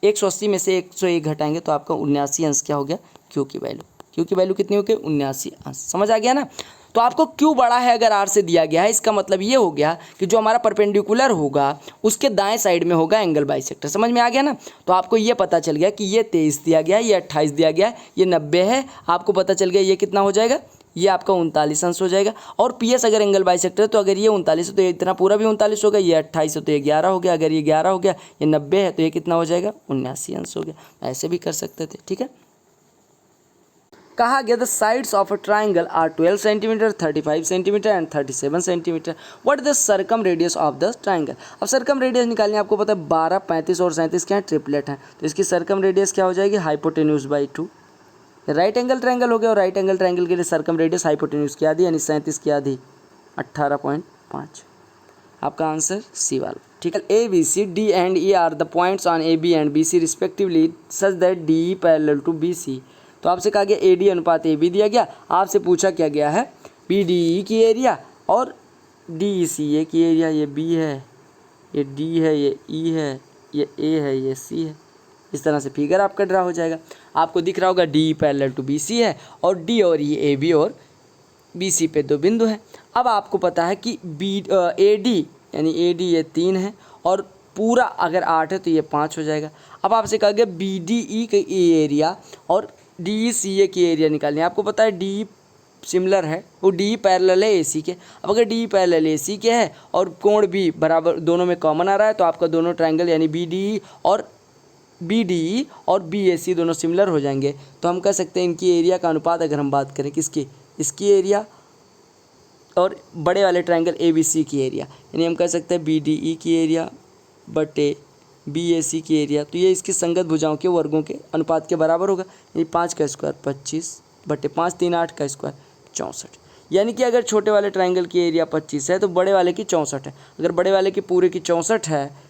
180 में से 101 घटाएंगे तो आपका 79 अंश क्या हो गया Q की वैल्यू। Q की वैल्यू कितनी हो गई 79 अंश। समझ आ गया ना। तो आपको Q बड़ा है अगर R से दिया गया है, इसका मतलब ये हो गया कि जो हमारा परपेंडिकुलर होगा उसके दाएं साइड में होगा एंगल बाइसेक्टर। समझ में आ गया ना। तो आपको ये पता चल गया कि ये 23 दिया गया है, ये 28 दिया गया है, ये 90 है, आपको पता चल गया ये कितना हो जाएगा, ये आपका 39 अंश हो जाएगा। और PS अगर एंगल बाइसेक्टर है तो अगर ये 39 है तो ये इतना पूरा भी 39 होगा, ये 28 है तो ये 11 हो गया, अगर ये 11 हो गया, ये 90 है तो ये कितना हो जाएगा 79 अंश हो गया। ऐसे भी कर सकते थे। ठीक है, कहा गया the sides of a triangle are 12 centimetre, 35 centimetre and 37 centimetre. What is the circumradius of the triangle. अब सर्कम रेडियस निकालनी है, आपको पता है 12, 35 और 37 क्या है, ट्रिपलेट हैं, तो इसकी सर्कम रेडियस क्या हो जाएगी hypotenuse by 2। Right angle triangle हो गया, और राइट एंगल ट्राइंगल के लिए सर्कम रेडियस हाइपोटेन्यूज की आधी यानी 37 की आधी 18.5। आपका आंसर सी वाला। ठीक है, ABC, D and E are the points on AB and BC respectively such that DE parallel to BC। तो आपसे कहा गया AD अनुपात AB दिया गया, आपसे पूछा क्या गया है BDE की एरिया और DECA की एरिया। ये B है, ये D है, ये E है, ये A है, ये C है। इस तरह से फिगर आपका ड्रा हो जाएगा। आपको दिख रहा होगा DE पैरेलल टू BC है और D और E AB और BC पे दो बिंदु हैं। अब आपको पता है कि ए डी यानी ए डी ये 3 है और पूरा अगर 8 है तो ये 5 हो जाएगा। अब आपसे कहा गया बी डी ई का एरिया और डी ई सी ए की एरिया निकालनी है। आपको पता है डी सिमिलर है, वो डी पैरेलल है ए सी के। अब अगर डी पैरेलल ए सी के है और कोण भी बराबर दोनों में कॉमन आ रहा है तो आपका दोनों ट्रायंगल यानी बी डी ई और बी ए सी दोनों सिमिलर हो जाएंगे। तो हम कह सकते हैं इनकी एरिया का अनुपात अगर हम बात करें किसकी, इसकी एरिया और बड़े वाले ट्रायंगल ए बी सी की एरिया, यानी हम कह सकते हैं बी डी ई की एरिया बटे बी ए सी की एरिया। तो ये इसकी संगत भुजाओं के वर्गों के अनुपात के बराबर होगा, यानी 5 का स्क्वायर 25 बटे 5 3 8 का स्क्वायर 64। यानी कि अगर छोटे वाले ट्रायंगल की एरिया 25 है तो बड़े वाले की 64 है। अगर बड़े वाले की पूरे की 64 है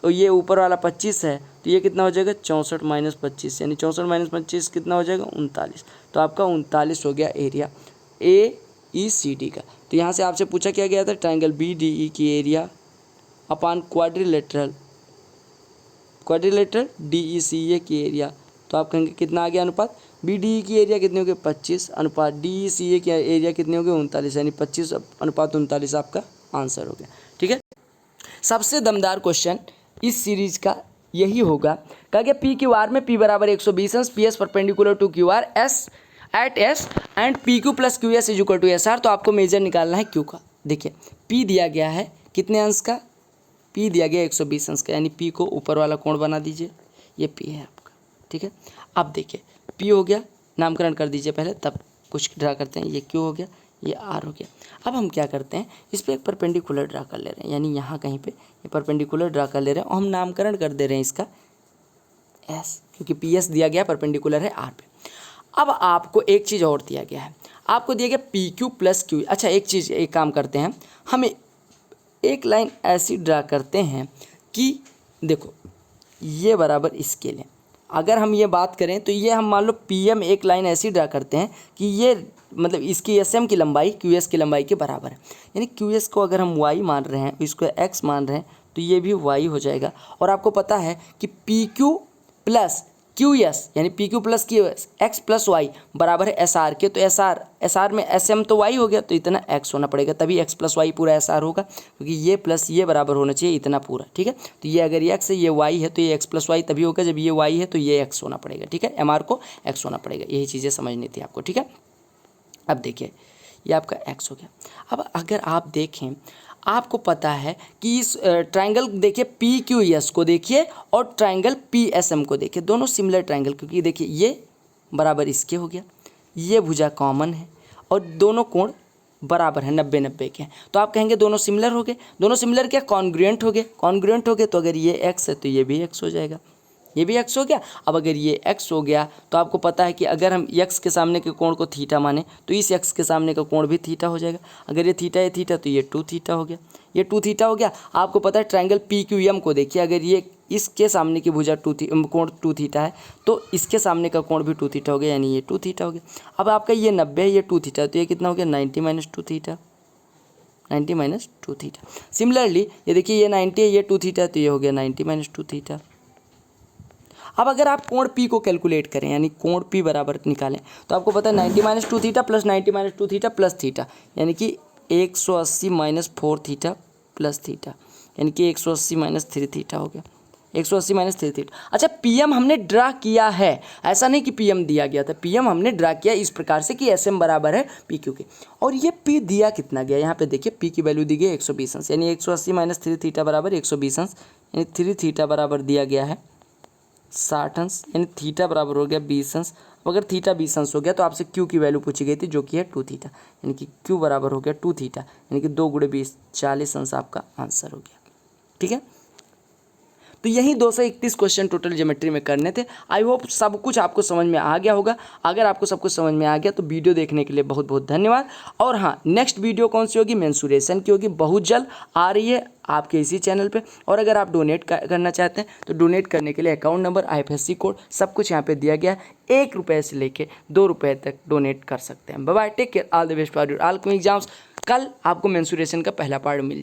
तो ये ऊपर वाला 25 है तो ये कितना हो जाएगा 64 माइनस 25, यानी 64 माइनस 25 कितना हो जाएगा 39। तो आपका 39 हो गया area A E C D का। तो यहाँ से आपसे पूछा क्या गया था ट्रायंगल बी डी ई की एरिया अपान क्वाड्रिलेटरल डी ई सी ए की एरिया। तो आप कहेंगे कितना आ गया अनुपात, बी डी ई की एरिया कितनी हो गई 25 अनुपात डी ई सी ए की एरिया कितनी हो गई 39, यानी 25 अनुपात 39 आपका आंसर हो गया। ठीक है, सबसे दमदार क्वेश्चन इस सीरीज का यही होगा। कहा गया पी क्यू आर में पी बराबर 120 अंश, P S perpendicular to Q R S at S and P Q plus Q S is equal to S R. तो आपको मेजर निकालना है क्यू का। देखिए पी दिया गया है कितने अंश का, पी दिया गया 120 अंश का, यानी पी को ऊपर वाला कोण बना दीजिए, ये पी है आपका। ठीक है, अब देखिए पी हो गया, नामकरण कर दीजिए पहले तब कुछ ड्रा करते हैं। ये क्यू हो गया, ये आर हो गया। अब हम क्या करते हैं, इस पर एक परपेंडिकुलर ड्रा कर ले रहे हैं, यानी यहाँ कहीं पे ये परपेंडिकुलर ड्रा कर ले रहे हैं और हम नामकरण कर दे रहे हैं इसका एस, क्योंकि पी एस दिया गया परपेंडिकुलर है आर पे। अब आपको एक चीज़ और दिया गया है, आपको दिया गया पी क्यू प्लस क्यू। अच्छा एक काम करते हैं, हमें एक लाइन ऐसी ड्रा करते हैं कि देखो ये बराबर इसके लिए अगर हम ये बात करें तो ये हम मान लो पी एम एक लाइन ऐसी ड्रा करते हैं कि ये मतलब इसकी एस एम की लंबाई क्यू एस की लंबाई के बराबर है। यानी क्यू एस को अगर हम वाई मान रहे हैं, इसको एक्स मान रहे हैं, तो ये भी वाई हो जाएगा। और आपको पता है कि P Q plus Q S यानी P Q plus Q S x plus y बराबर है एस आर के। तो एस आर में एस एम तो वाई हो गया, तो इतना एक्स होना पड़ेगा, तभी एक्स प्लस वाई पूरा एस आर होगा, क्योंकि ये प्लस ये बराबर होना चाहिए इतना पूरा। ठीक है, तो ये अगर ये एक्स है ये वाई है तो ये एक्स प्लस वाई तभी होगा, जब ये वाई है तो ये एक्स होना पड़ेगा। ठीक है, एम आर को एक्स होना पड़ेगा, यही चीज़ें समझनी थी आपको। ठीक है, अब देखिए ये आपका एक्स हो गया। अब अगर आप देखें, आपको पता है कि इस ट्रायंगल देखिए पी क्यू एस को देखिए और ट्रायंगल पी एस एम को देखिए, दोनों सिमिलर ट्रायंगल, क्योंकि देखिए ये बराबर इसके हो गया, ये भुजा कॉमन है और दोनों कोण बराबर है 90-90 के हैं। तो आप कहेंगे दोनों सिमिलर हो गए, दोनों सिमिलर क्या कॉन्ग्रुएंट हो गए, कॉन्ग्रुएंट हो गए। तो अगर ये एक्स है तो ये भी एक्स हो जाएगा, ये भी एक्स हो गया। अब अगर ये एक्स हो गया तो आपको पता है कि अगर हम एक्स के सामने के कोण को थीटा माने तो इस एक्स के सामने का कोण भी थीटा हो जाएगा। अगर ये थीटा तो ये 2 थीटा हो गया, ये 2 थीटा हो गया। आपको पता है ट्रायंगल पी क्यू एम को देखिए, अगर ये इसके सामने की भुजा कोण 2 थीटा है तो इसके सामने का कोण भी 2 थीटा हो गया, यानी ये 2 थीटा हो गया। अब आपका ये 90 है, ये 2 थीटा, तो ये कितना हो गया 90 minus 2 theta, 90 minus 2 theta. Similarly ये देखिए ये 90 है, ये 2 थीटा, तो ये हो गया 90 माइनस 2 थीटा। अब अगर आप कोण P को कैलकुलेट करें यानी कोण P बराबर निकालें तो आपको पता है 90 minus 2 theta plus 90 minus 2 theta plus theta, यानी कि 180 माइनस 4 थीटा प्लस थीटा, यानी कि 180 माइनस 3 थीटा हो गया, 180 माइनस 3 थीटा। अच्छा PM हमने ड्रा किया है, ऐसा नहीं कि PM दिया गया था, PM हमने ड्रा किया इस प्रकार से कि SM बराबर है PQ के। और ये P दिया कितना गया, यहाँ पे देखिए P की वैल्यू दी गई 120 अंश, यानी 180 माइनस 3 थीटा बराबर 120 अंश, यानी 3 थीटा बराबर दिया गया है 60 अंश, यानी थीटा बराबर हो गया 20 अंश। अगर थीटा 20 अंश हो गया तो आपसे क्यू की वैल्यू पूछी गई थी जो कि है 2 थीटा, यानी कि क्यू बराबर हो गया 2 थीटा, यानी कि 2 गुणे 20 40 अंश आपका आंसर हो गया। ठीक है, तो यही 231 क्वेश्चन टोटल ज्योमेट्री में करने थे। आई होप सब कुछ आपको समझ में आ गया होगा। अगर आपको सब कुछ समझ में आ गया तो वीडियो देखने के लिए बहुत बहुत धन्यवाद। और हाँ, नेक्स्ट वीडियो कौन सी होगी, मेंसुरेशन की होगी, बहुत जल्द आ रही है आपके इसी चैनल पे। और अगर आप डोनेट करना चाहते हैं तो डोनेट करने के लिए अकाउंट नंबर, IFSC कोड सब कुछ यहाँ पे दिया गया है। 1 रुपये से लेके 2 रुपये तक डोनेट कर सकते हैं। Bye bye, take care, all the best for your all coming exams. कल आपको मेंसुरेशन का पहला पार्ट मिल